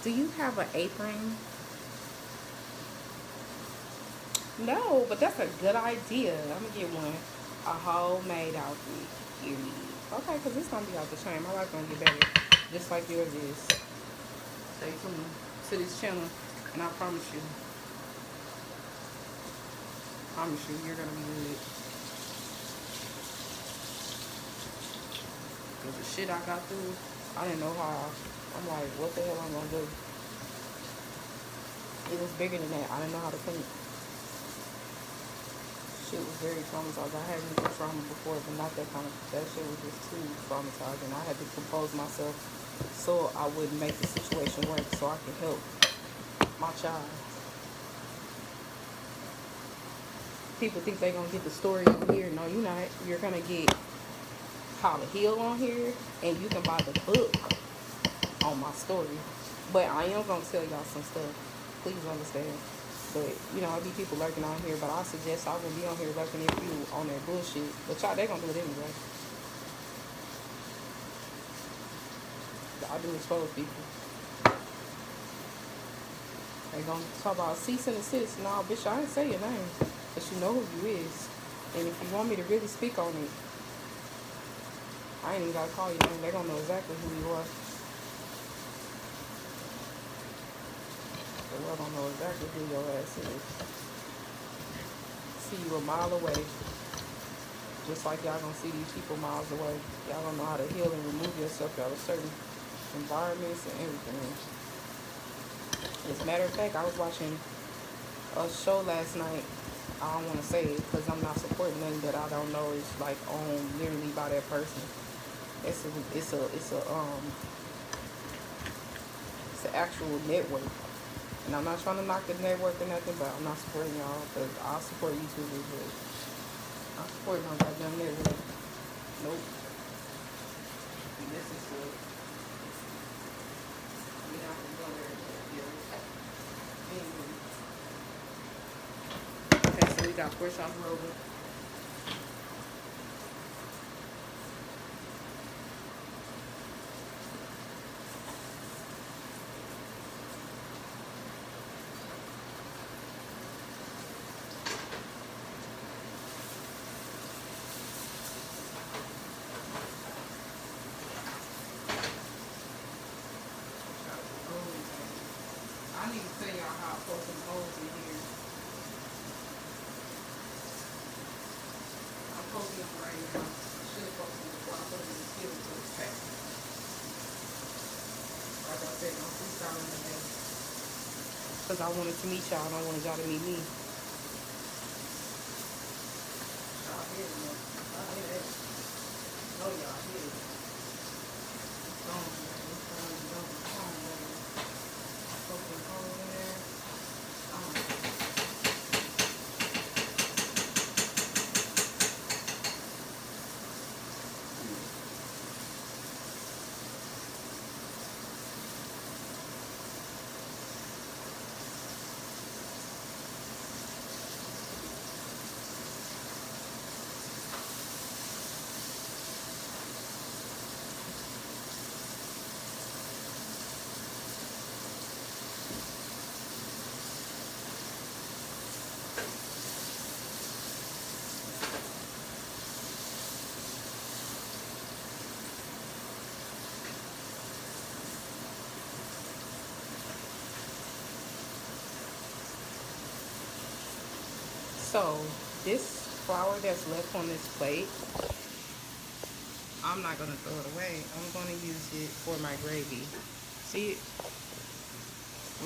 Do you have an apron? No, but that's a good idea. I'm gonna get one. A homemade outfit. Period. Okay, because it's gonna be out the chain. My life gonna get better. Just like yours is. Stay tuned to this channel, and I promise you, you're gonna be good. Because the shit I got through, I didn't know how. I'm like, what the hell I'm gonna do? It was bigger than that. I didn't know how to think. Shit was very traumatized. I had been through trauma before, but not that kind of. That shit was just too traumatizing. I had to compose myself so I wouldn't make the situation work, so I could help my child. People think they're gonna get the story on here. No, you're not. You're gonna get how to heal on here, and you can buy the book on my story. But I am gonna tell y'all some stuff. Please understand. But you know, I be people lurking on here, but I suggest I wouldn't be on here lurking if you on that bullshit. But y'all, they gonna do it anyway. I do expose people. They gonna talk about cease and desist. No, bitch, I ain't say your name, but you know who you is. And if you want me to really speak on it, I ain't even gotta call your name. They gonna know exactly who you are. The world don't know exactly who your ass is. See you a mile away. Just like y'all gonna see these people miles away. Y'all don't know how to heal and remove yourself out of certain environments and everything. As a matter of fact, I was watching a show last night. I don't want to say it because I'm not supporting nothing that I don't know is like owned literally by that person. It's an actual network. And I'm not trying to knock the network or nothing, but I'm not supporting y'all because I support YouTubers, but I'm supporting no goddamn network. Nope. And this is what we have to go there. Anyway. Okay, so we got fresh off rolling. I need to tell y'all how I put some holes in here. be on right now. Should have posted before I put it in the field to the track. Like I said, I'm freestyling today. Because I wanted to meet y'all and I wanted y'all to meet me. Y'all hear it, man. Y'all hear it. No, y'all hear it. Gone, man. It's gone, man. Fucking hole in there. So this flour that's left on this plate, I'm not gonna throw it away. I'm gonna use it for my gravy. See it?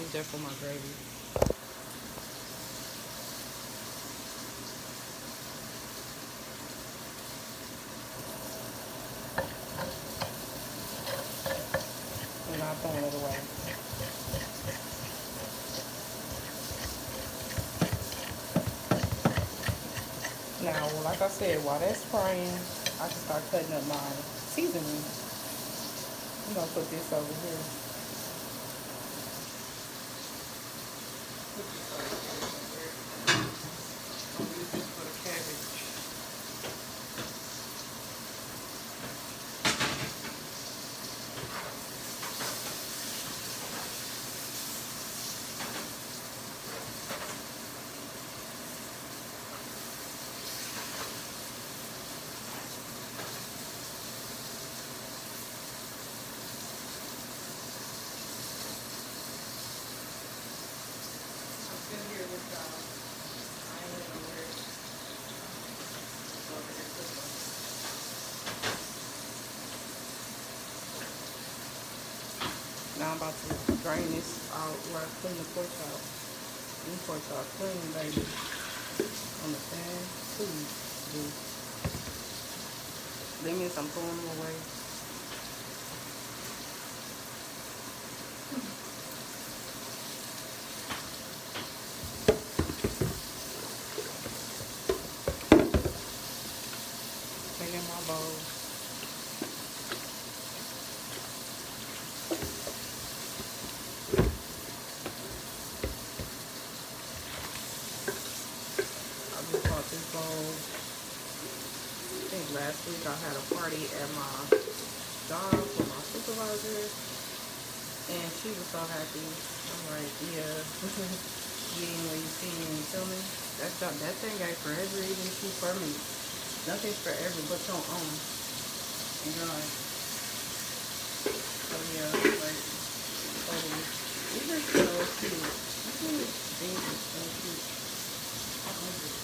Use that for my gravy. I'm not throwing it away. Now, like I said, while that's frying, I can start cutting up my seasoning. I'm gonna put this over here. Put this over here. I'm gonna use this for the cabbage. Now I'm about to drain this out where I clean the pork out. These pork out clean, baby. Understand? Please do. That means I'm throwing them away. Clean in my bowl. This bowl. I think last week I had a party at my job for my supervisor, and she was so happy. I'm like, yeah, you ain't what you see and you feel me. That thing ain't forever, even if you for me. Nothing's forever but your own. And God. So yeah, like totally. These are so cute. These are so cute. I love it.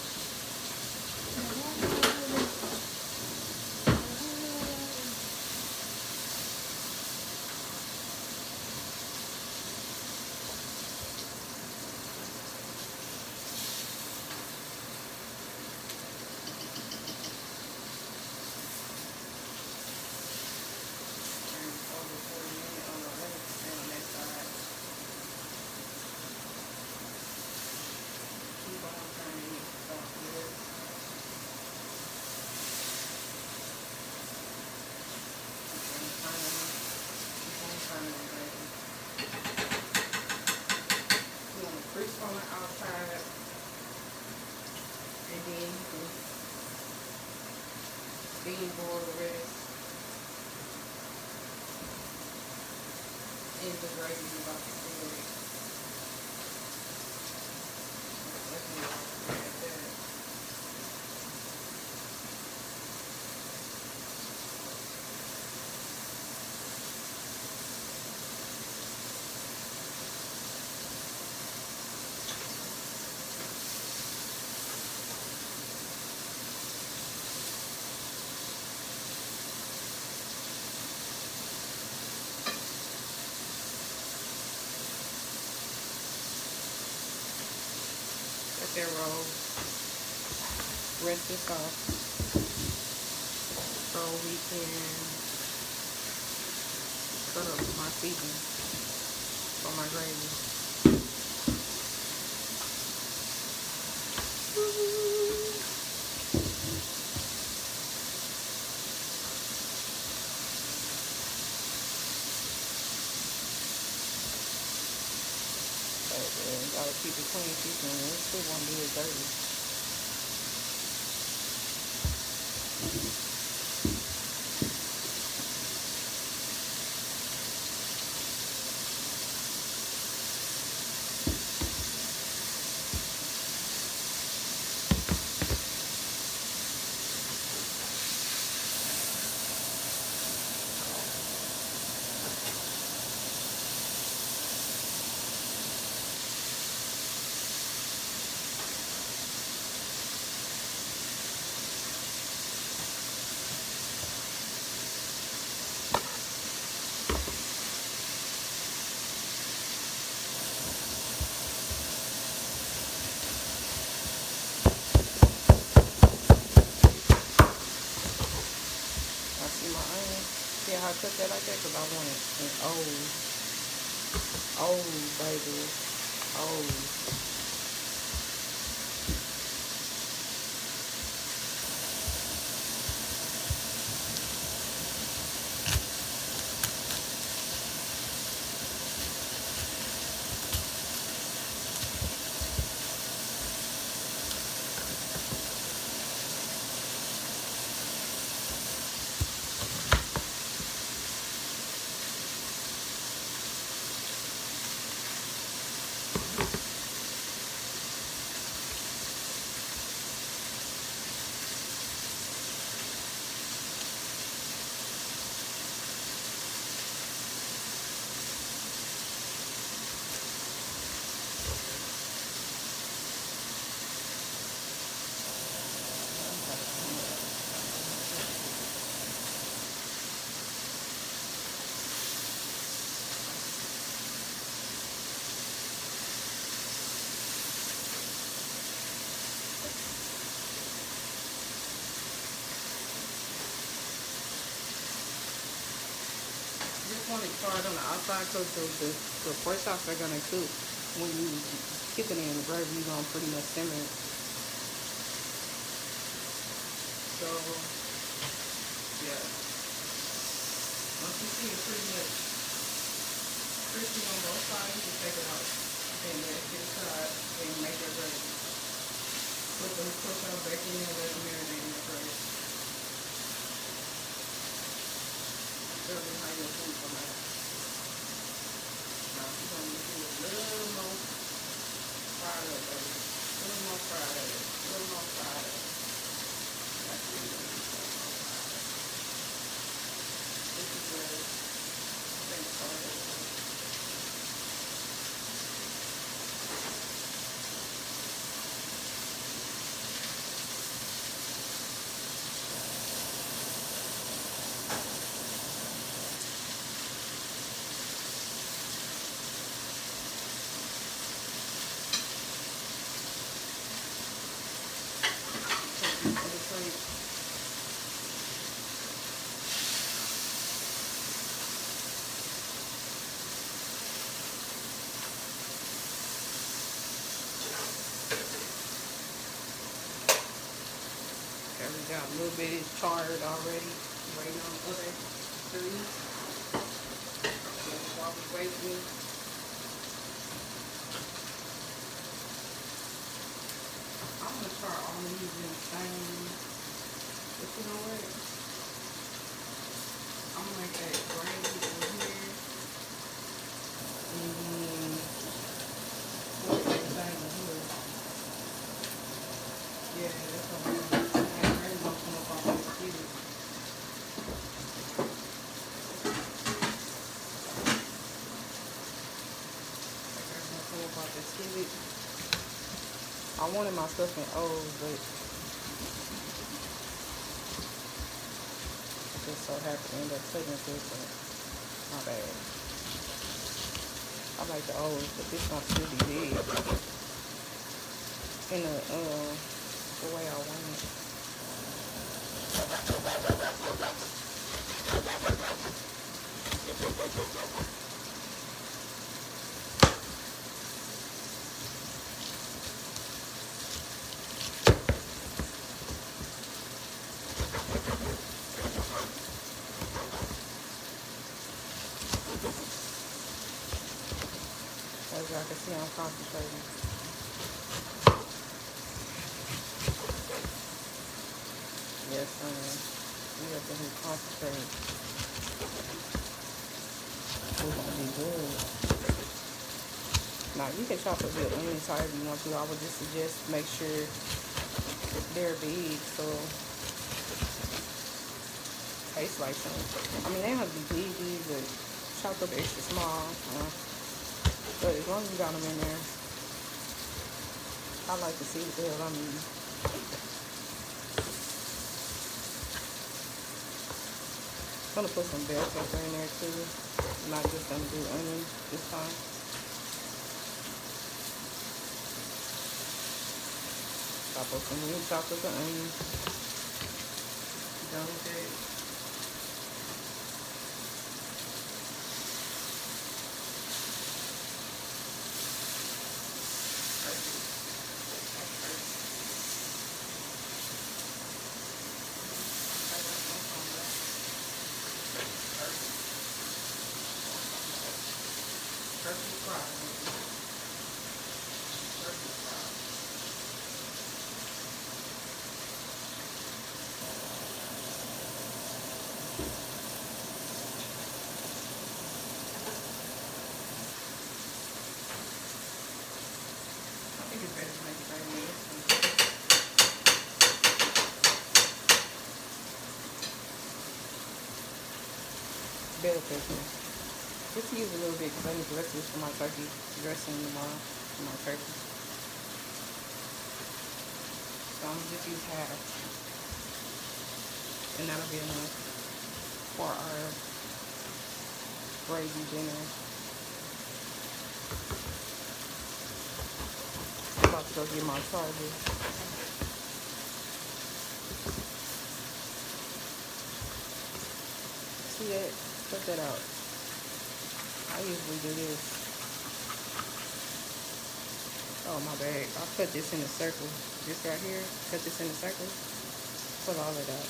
Crisp on the outside, and then you can steam boil the rest in the gravy you're about to seal it. that roll, rinse this off so we can cut up my seasoning for my gravy. Gotta keep it clean, seasoning. It still won't be as dirty. I see my onion. See how I cut that like that? Because I want it in old, baby, old. Want it charred on the outside because the pork chops are gonna cook when you keep it in the gravy. You're gonna pretty much simmer it. So yeah, once you see it pretty much crispy on both sides, you take it out. Then let it get aside. Then make your gravy. Put the pork chops back in there and let it marinate in the gravy. Show me how your food come out. Now you're gonna do a little more fried up, baby. A little more fried up. A little more fried up. That's it. This is where things started. Okay, we got a little bit charred already. Waiting on the other three. While we waiting, I'm gonna char all of these in the same. But you know what? I'm gonna make that gravy over here. And then put that thing in here. Yeah, that's what I'm doing. That gravy gonna come up off this skillet. That gravy gonna come up off this skillet. I wanted my stuff in O's, but just so happened to end up taking this, but my bad. I like the O's, but this one still be big. in the way I want it. As y'all can see, I'm concentrating. Yes, we have to concentrate. It's gonna be good. Now you can chop up your onions however you want to. I would just suggest make sure they're big so tastes like some. I mean, they don't have to be big, but chop up extra small. But as long as you got them in there, I like to see what the hell I'm eating. I'm gonna put some bell pepper in there too. I'm not just gonna do onion this time. Chop up some meat, chop up the onion. Done with it. Bell pepper. Just use a little bit because I need the rest of this for my turkey dressing tomorrow for my turkey. So I'm gonna just use half, and that'll be enough for our gravy dinner. I'm about to go get my charger. See that? Cut that out. I usually do this. Oh, my bad. I'll cut this in a circle. This right here. Cut this in a circle. Put all of that.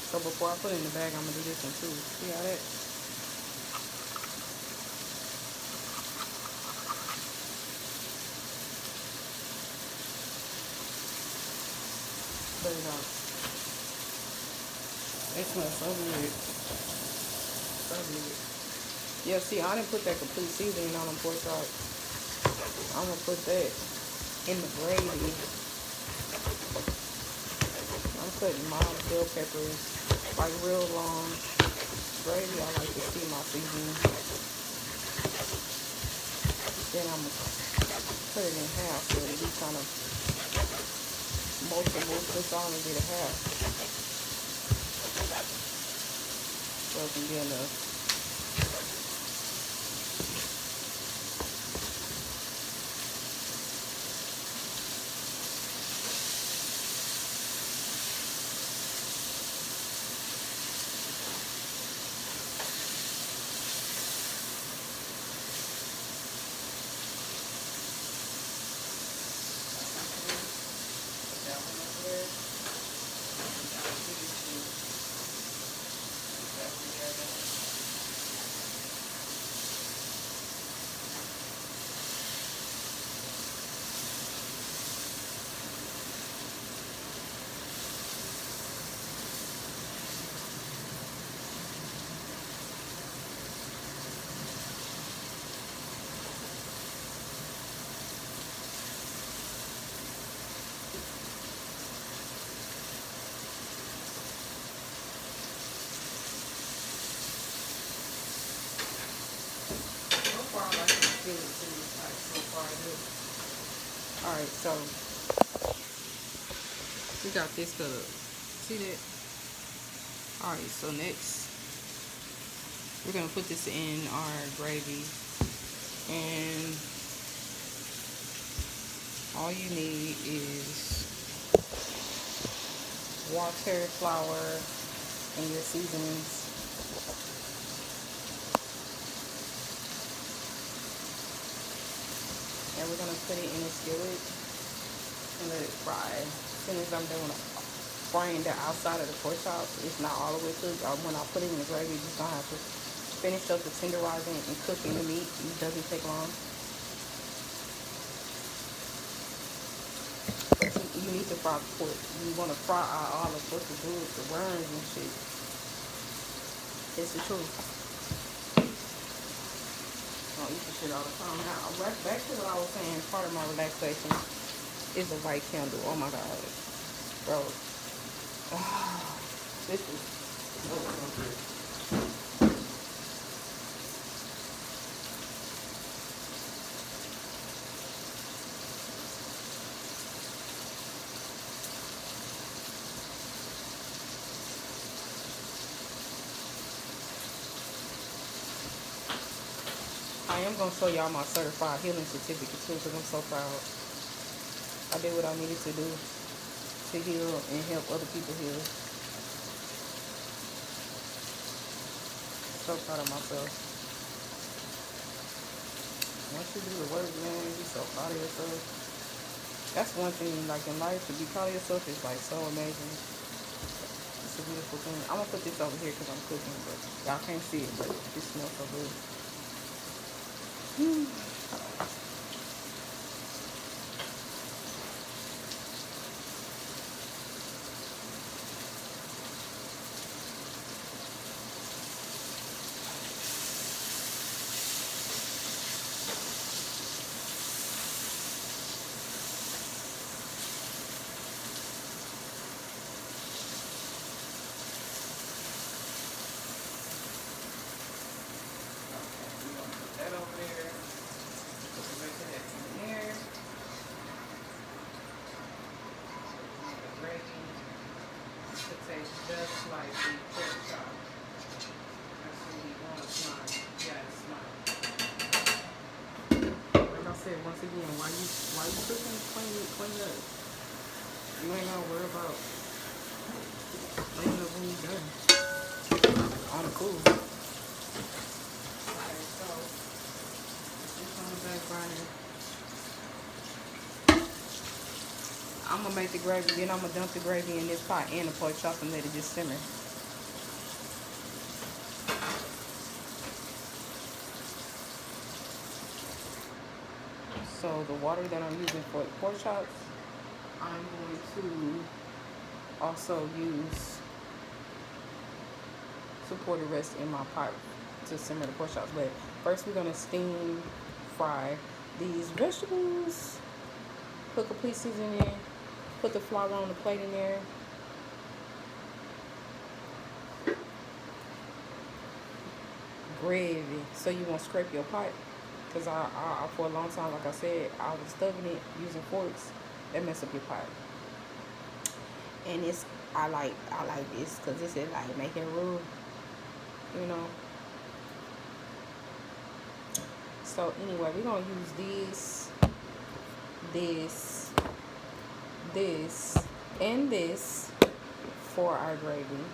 So before I put it in the bag, I'm going to do this one too. See how that? Put it out. It smells so good. So good. Yeah, see, I didn't put that complete seasoning on pork chop. I'm going to put that in the gravy. I'm putting mild bell peppers, like real long. Gravy, I like to see my seasoning. Then I'm going to put it in half so it'll be kind of multiple. That's all I'm going to get a half. So it can be enough. Alright, so we got this cut up. See that? Alright, so next we're gonna put this in our gravy. And all you need is water, flour, and your seasonings. And we're gonna put it in a skillet and let it fry. As soon as I'm done frying the outside of the pork chops, it's not all the way cooked. When I put it in the gravy, you're just gonna have to finish up the tenderizing and cooking the meat. It doesn't take long. But you need to fry the pork. You want to fry out all the pork, the worms and shit. It's the truth. I don't eat the shit all the time. Now, back to what I was saying, part of my relaxation is a white candle. Oh my god. Bro. This is so good. I am going to show y'all my certified healing certificate too, because I'm so proud. I did what I needed to do to heal and help other people heal. So proud of myself. Once you do the work, man, you be so proud of yourself. That's one thing, like in life, to be proud of yourself is like so amazing. It's a beautiful thing. I'm going to put this over here because I'm cooking, but y'all can't see it, but it smells so good. That over there. Put the rest of that in there. The gravy to taste just like the pork chop. That's what we want. Smile. Yeah, smile. Like I said, once again, why you cooking? Clean up. You ain't gotta worry about cleaning up when you're done. On the cool. Alright, so it's on the back burner. I'm gonna make the gravy, then I'm gonna dump the gravy in this pot and the pork chop and let it just simmer. So the water that I'm using for the pork chops, I'm going to also use to pour the rest in my pot to simmer the pork chops. But first we're gonna steam fry these vegetables. Put complete seasoning in. Put the flour on the plate in there. Gravy. So you won't scrape your pot. Because I for a long time, like I said, I was stuffing it using forks. That mess up your pot. And I like this because this is like making roux, you know. So anyway, we're gonna use this, and this for our gravy.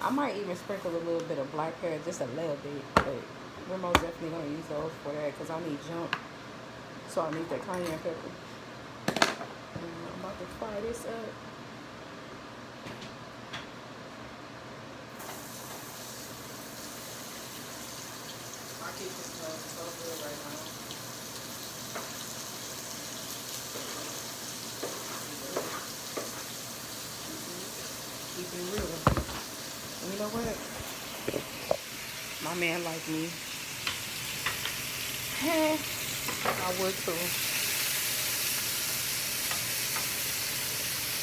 I might even sprinkle a little bit of black pepper, just a little bit, but we're most definitely gonna use those for that because I need jump. So I need that cayenne pepper. And I'm about to fry this up. My kitchen smells so good right now. Keep it real. And you know what? My man like me. Hey, I would too.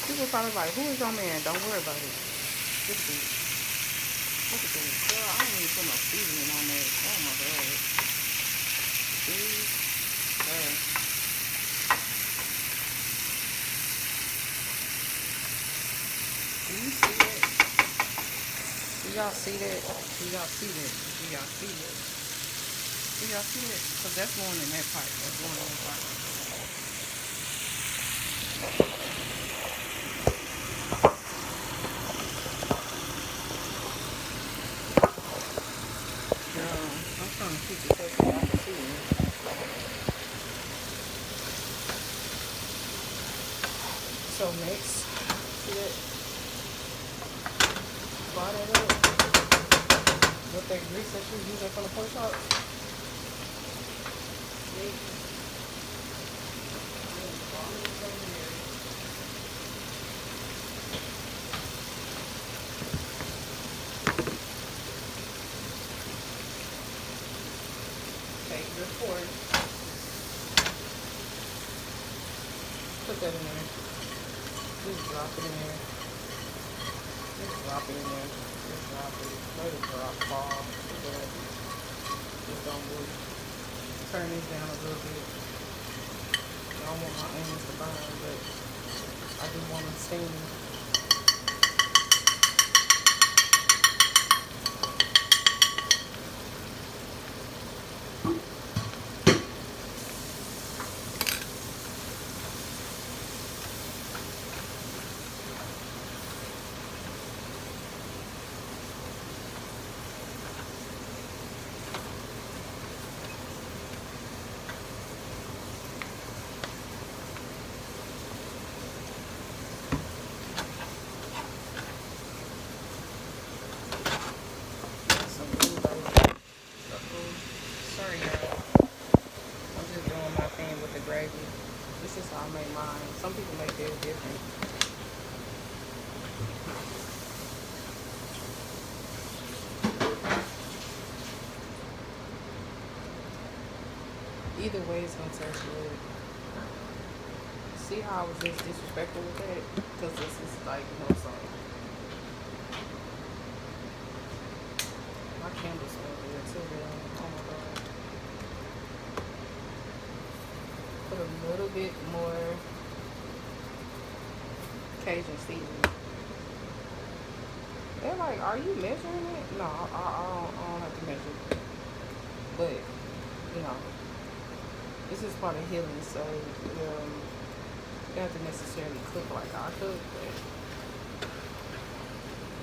People probably like, who is your man? Don't worry about it. Look at this. Look at this. Girl, I don't even put no seasoning on there. Oh my god. See? Do you see that? Do y'all see that? Do y'all see that? Do y'all see that? Do y'all see it? Because that's going in that pipe. That's going in that pipe. Girl, I'm trying to keep it so y'all can see it. So next, see that? Fry that up with that grease that you was using from the pork chop. Take your fork, put that in there. Just drop it in there. Just drop it in there. Just drop it. Let it drop, fall. Just don't move. Turn this down a little bit. I don't want my onions to burn, but I do want them steam. Sorry, y'all. I'm just doing my thing with the gravy. This is how I make mine. Some people make theirs different. Either way, it's gonna taste good. See how I was just disrespectful with that? Because this is like, something. My candle smells good too, girl. Oh my god. Put a little bit more Cajun seasoning. They're like, are you measuring it? No, I don't have to measure. But, this is part of healing, so you don't have to necessarily cook like I cook, but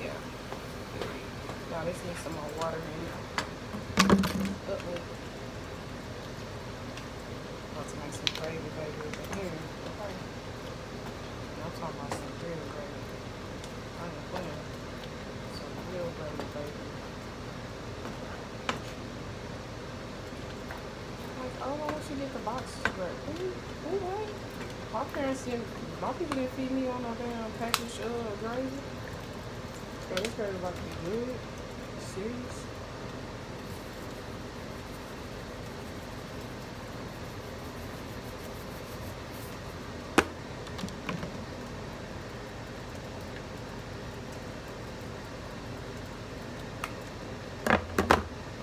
yeah. Now this needs some more water in it. About to make some gravy, baby, in here. Okay. I'm talking about some real gravy. I ain't playing. Some real gravy, baby. Like, oh, why don't you get the box right? Who what? My people didn't feed me on no damn package gravy. So this gravy about to be good. Serious?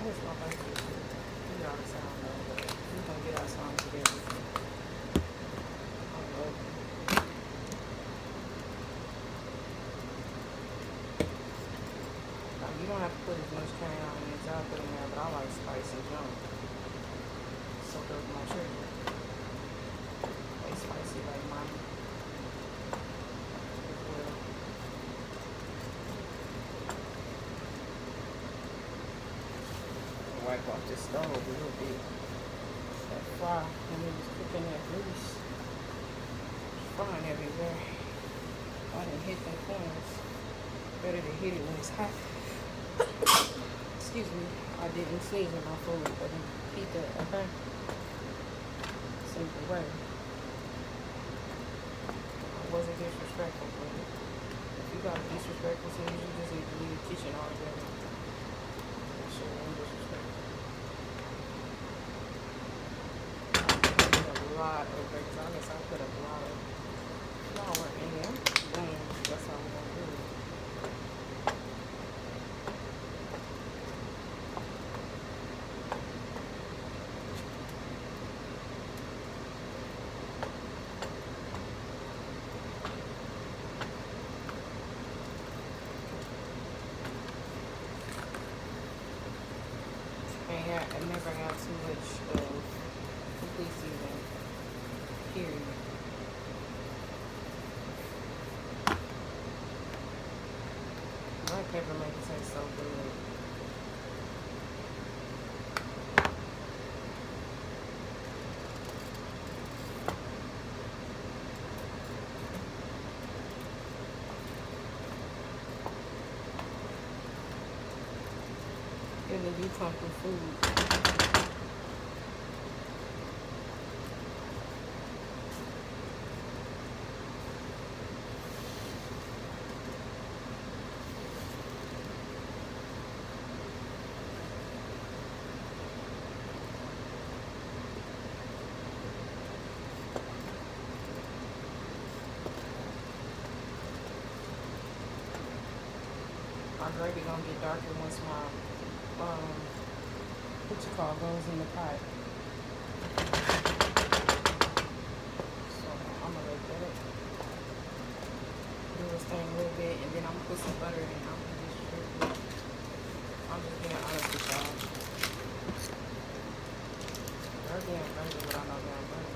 Where's my blanket? You know the sound though, but we're gonna get our song together. I love it. Now, you don't have to put as much cayenne in as I put in there, but I like spicy junk. So does my children. They spicy like mine as well. Wipe off this stove a little bit. That fry, and it was cooking that grease. Frying everywhere. I didn't hit them corners. Better to hit it when it's hot. Excuse me. I didn't season my food, but eat that, okay? Simple way. I wasn't disrespectful, but if you got a disrespectful sentence, you just need to leave the kitchen altogether. That shit ain't disrespectful. I put a lot of bakers. I guess I put a lot of flour in there. Boom. That's how we're gonna do it. I never have too much Period. Black pepper make it taste so good. And then you come through food. My gravy gonna get darker once my what you call goes in the pot. So I'm gonna let that do its thing a little bit, and then I'm gonna put some butter in. I'm gonna just strictly. I'm just being honest with y'all. They're damn burger, but I know damn burger.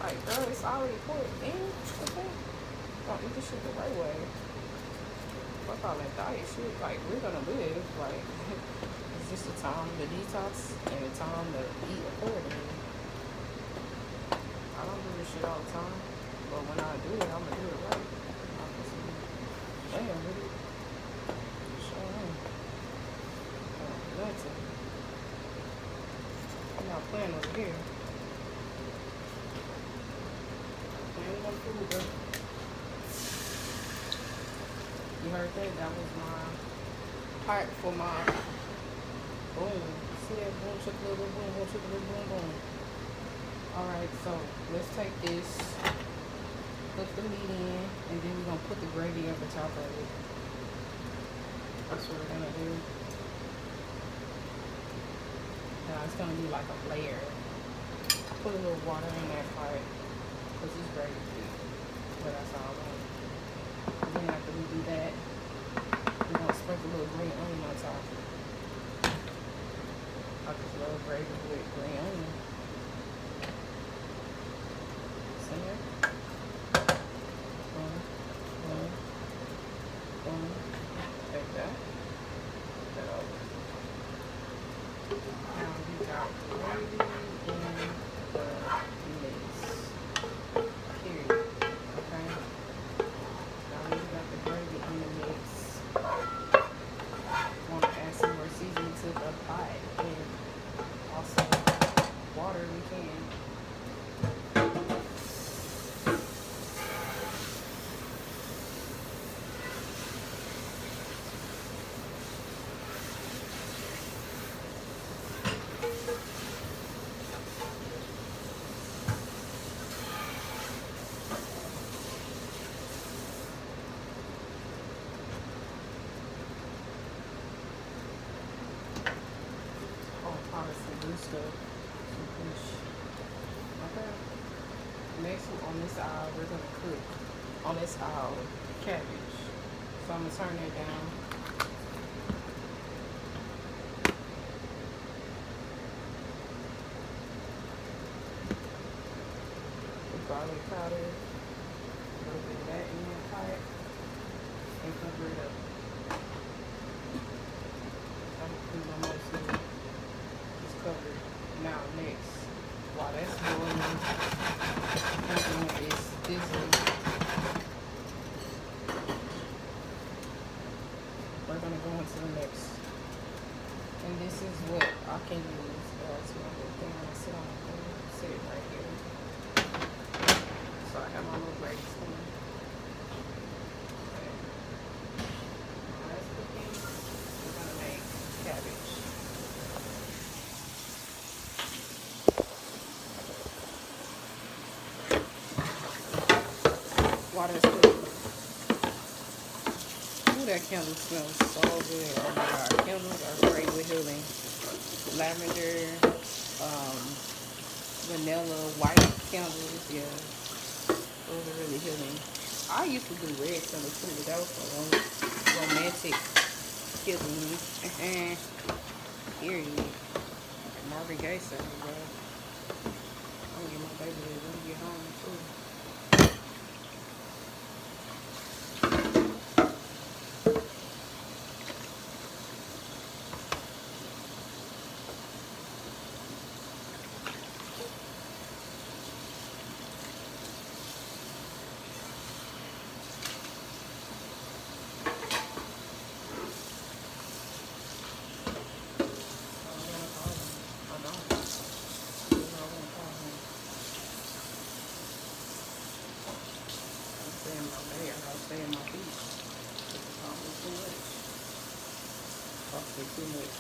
Like, girl, it's already pork. And okay, don't eat this shit the right way. Fuck all that diet shit. Like, we're gonna live. Like, it's just the time to detox and the time to eat accordingly. I don't do this shit all the time, but when I do it, I'm gonna do it right. Damn, really? Sure am. Nothing. I'm not playing over here. Playing on food, bro. You heard that? That was my part for my boom. See that boom, chicka, boom, boom, boom, chicka, boom, boom, boom. Alright, so let's take this, put the meat in, and then we're gonna put the gravy over top of it. That's what we're gonna do. Now it's gonna be like a layer. Put a little water in that part, because it's gravy thick. But that's all I want. And then after we do that, we're gonna sprinkle a little green onion on top. I just love gravy with green onion. See it? Boom, boom, boom. Take that. Put that over. Now we got gravy in the mix. Period. Okay? Now we got the gravy in the mix. Want to add some more seasoning to the pot and also water we can. Some good stuff, some fish. Okay. Next on this aisle, we're gonna cook on this aisle cabbage. So I'm gonna turn that down. With garlic powder, a little bit of that in that pot, and cover it up. I'm gonna put my most of covered. Now next, while that's boiling, is sizzling. We're gonna go into the next, and this is what I can use as my little thing. I'm gonna sit on the thing, sit it right here. So I have my little gravy spoon. Okay. While that's cooking, we're gonna make cabbage. Water is cooking. Ooh, that candle smells so good. Oh my god, candles are great with healing. Lavender, vanilla, white candles, yeah. Those are really healing. I used to do red candles too, but that was for romantic healing. Period. Marvin Gaye said, bro. I'm gonna get my baby when we get home too. Stay in my feet. It's probably too much. Probably too much.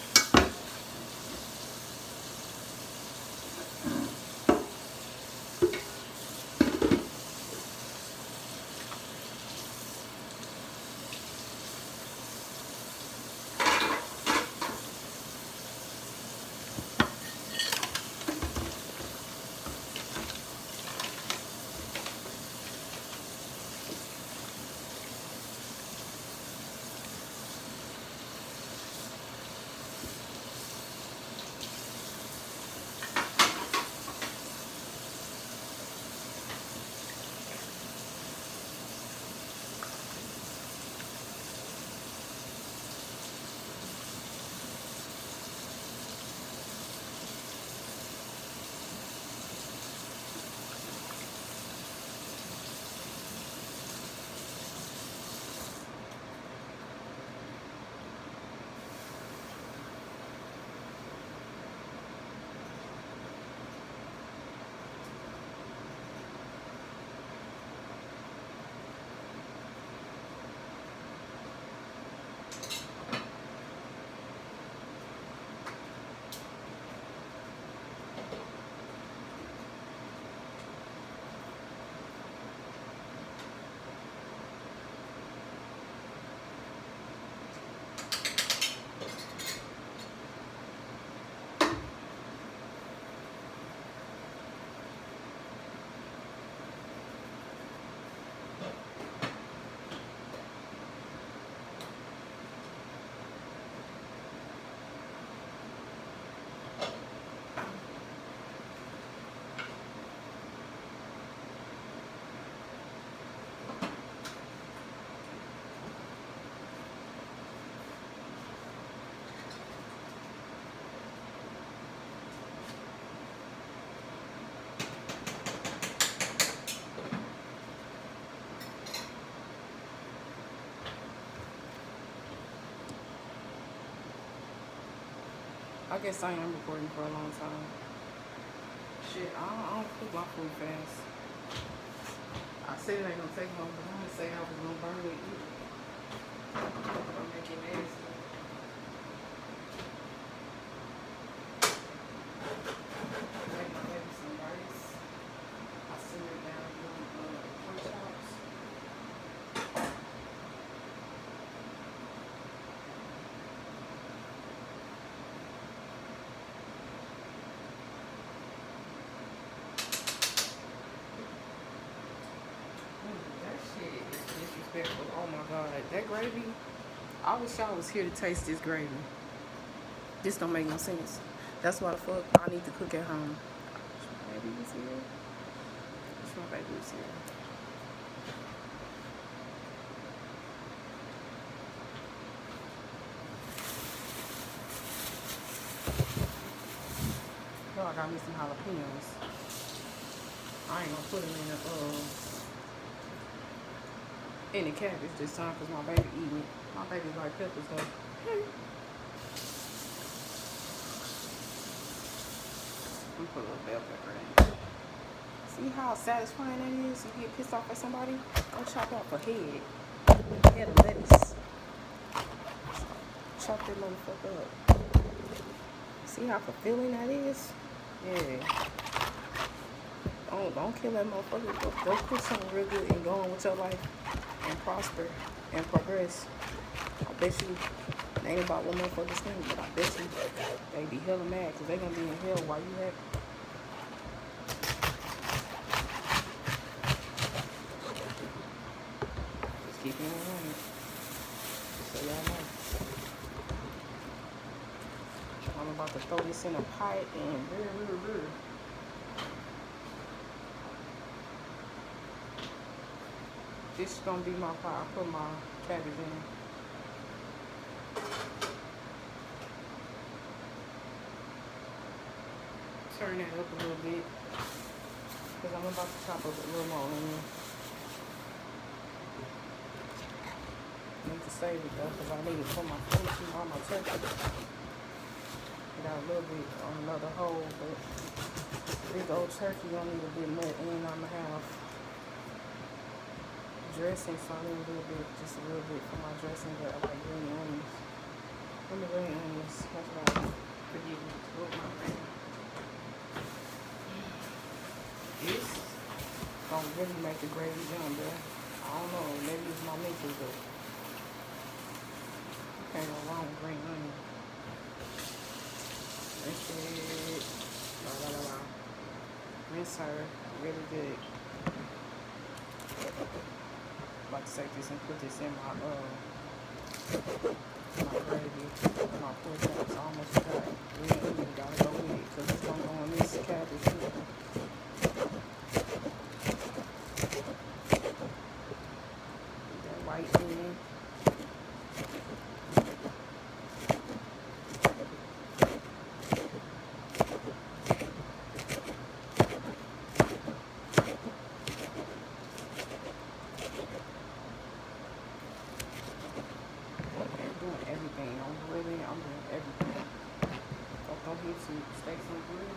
I guess I am recording for a long time. Shit, I don't cook my food fast. I said it ain't gonna take long, but I'm gonna say I was gonna burn it. I'm making nasty. Make my baby some rice. I simmer it down on pork chops. That shit is disrespectful. Oh my god, that gravy. I wish y'all was here to taste this gravy. This don't make no sense. That's why the fuck I need to cook at home. My baby was here. My baby was here. Oh, I got me some jalapenos. I ain't gonna put them in the cabbage this time because my baby eating it. My baby like peppers though. I'm gonna put a little bell pepper in. See how satisfying that is? You get pissed off at somebody? Go chop off a head of lettuce. Chop that motherfucker up. See how fulfilling that is? Yeah. Don't kill that motherfucker. Go cook something real good and go on with your life and prosper and progress. I bet you it ain't about what motherfuckers think, but I bet you they be hella mad because they gonna be in hell while you happy. Just keep it on. Just so y'all know. I'm about to throw this in a pot and This is gonna be my pot. I put my cabbage in. Turn that up a little bit because I'm about to chop up a little more onion. I need to save it though because I need to put my fish on my turkey. I got a little bit on another hole, but big old turkey gonna need a bit more in on the half. Dressing, so I need a little bit, just a little bit for my dressing, but I like green onions. I'm the green onions, that's what I forget with my green. This gonna really make the gravy yum, bro. I don't know, maybe it's my mental, but you can't go wrong with green onion. Rinse it, rinse her really good. I'm about to take this and put this in my gravy. My pork chops almost cut. Green onion gotta go with it because it's gonna go on this cabbage too. That white onion. I'm doing everything. Don't hit some steaks and grill.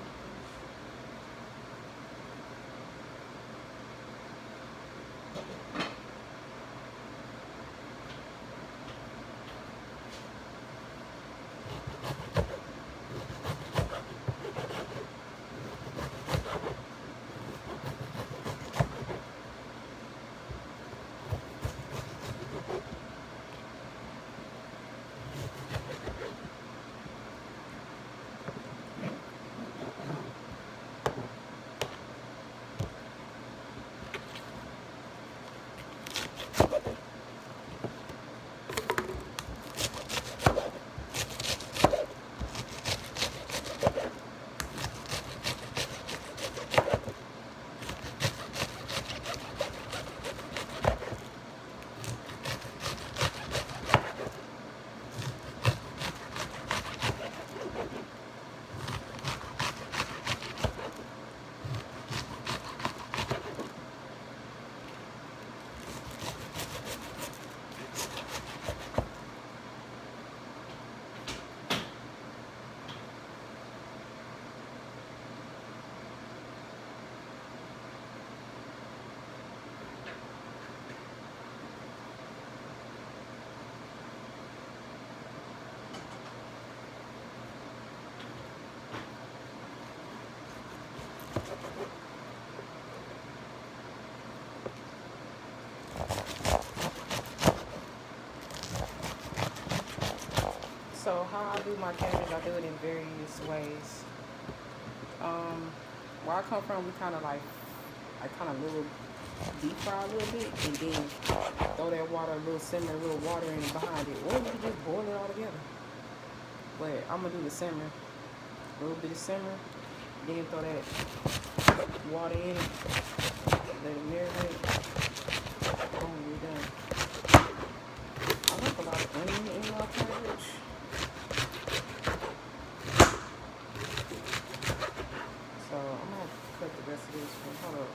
So how I do my cabbage, I do it in various ways. Where I come from, we kind of like, I kind of little deep fry a little bit, and then throw that water, a little simmer, a little water in behind it, or you can just boil it all together. But I'm gonna do the simmer, a little bit of simmer, then throw that water in it, let it marinate. Boom, you're done. I like a lot of onion in my cabbage. So I'm gonna cut the rest of this one. Hold up.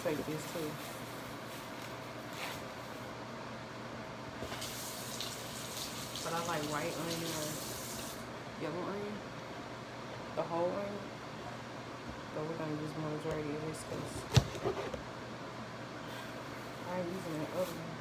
Take this too. But I like white onion or yellow onion. The whole onion. But we're gonna use the majority of this because I ain't using that other one.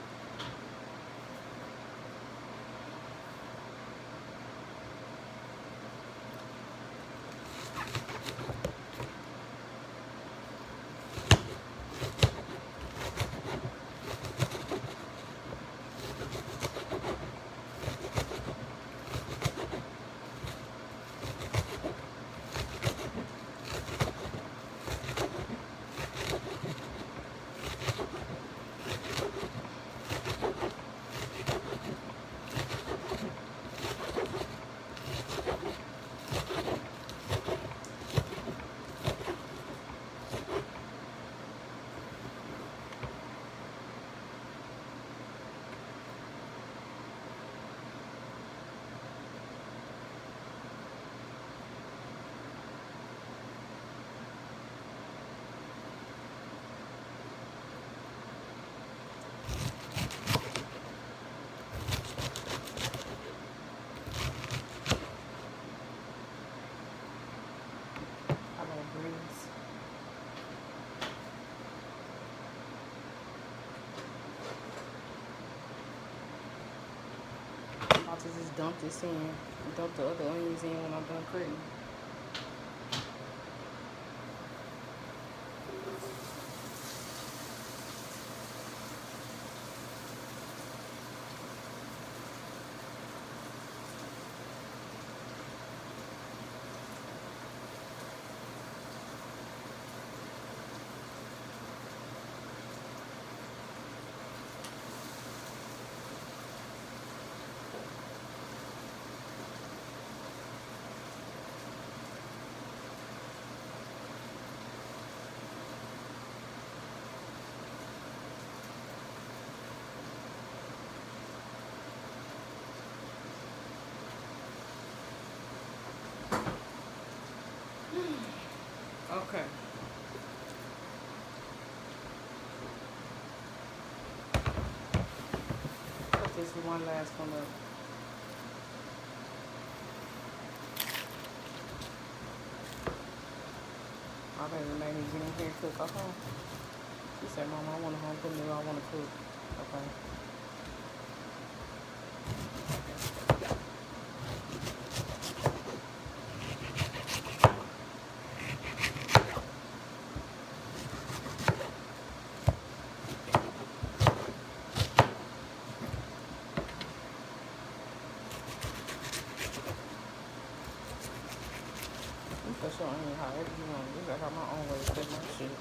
to just dump this in. Dump the other onions in when I'm done cutting. Okay. Put this one last one up. My baby made me get in here and cook. Okay. She said, Mama, I want to home cook meal. I want to cook. Okay. You put your onion however you want. This I got my own way to cook my shit.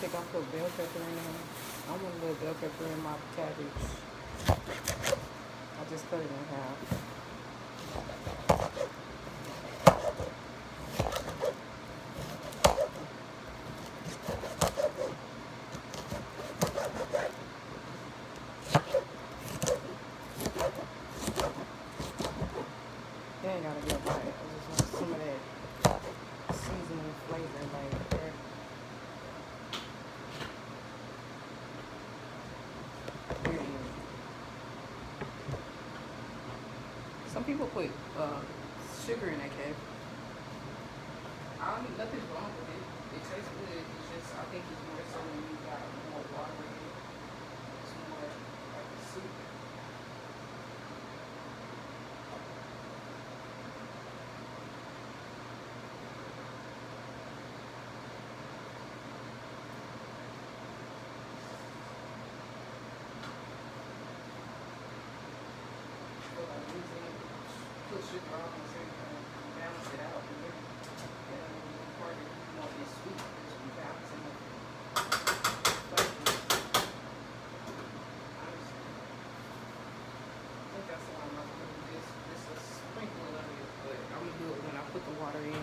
think I put bell pepper in there. I want a little bell pepper in my cabbage. I just cut it in half. It ain't gotta be a bite. I just want some of that seasoning flavor like there. Period. Some people put sugar in that cake. I don't nothing's wrong with it. It tastes good. It's just I think it's more so when you got more water in it. It's more like a soup. So like using put sugar on the same thing, balance it out, and then part of it, you know, it's sweet. Just be balancing it. Flavors. Honestly, I think that's why I'm not gonna do this. This is a sprinkle of it, but I'm gonna do it when I put the water in.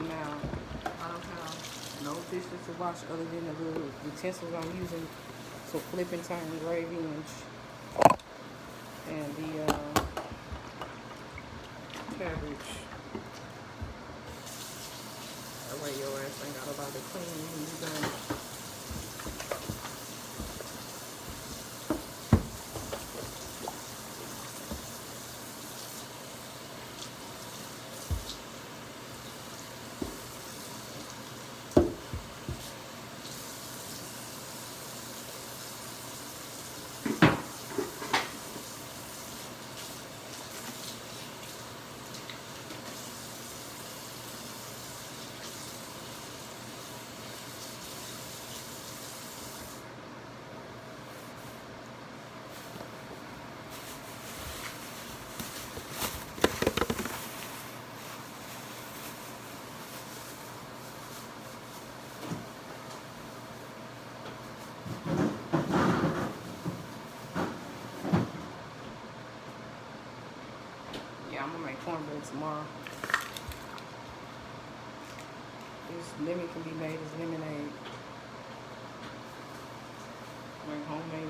Now, I don't have no dishes to wash other than the little utensils I'm using to flip and turn gravy and the cabbage. That way your ass ain't got a lot of cleaning when you done. Yeah, I'm gonna make cornbread tomorrow. This lemon can be made as lemonade. Make homemade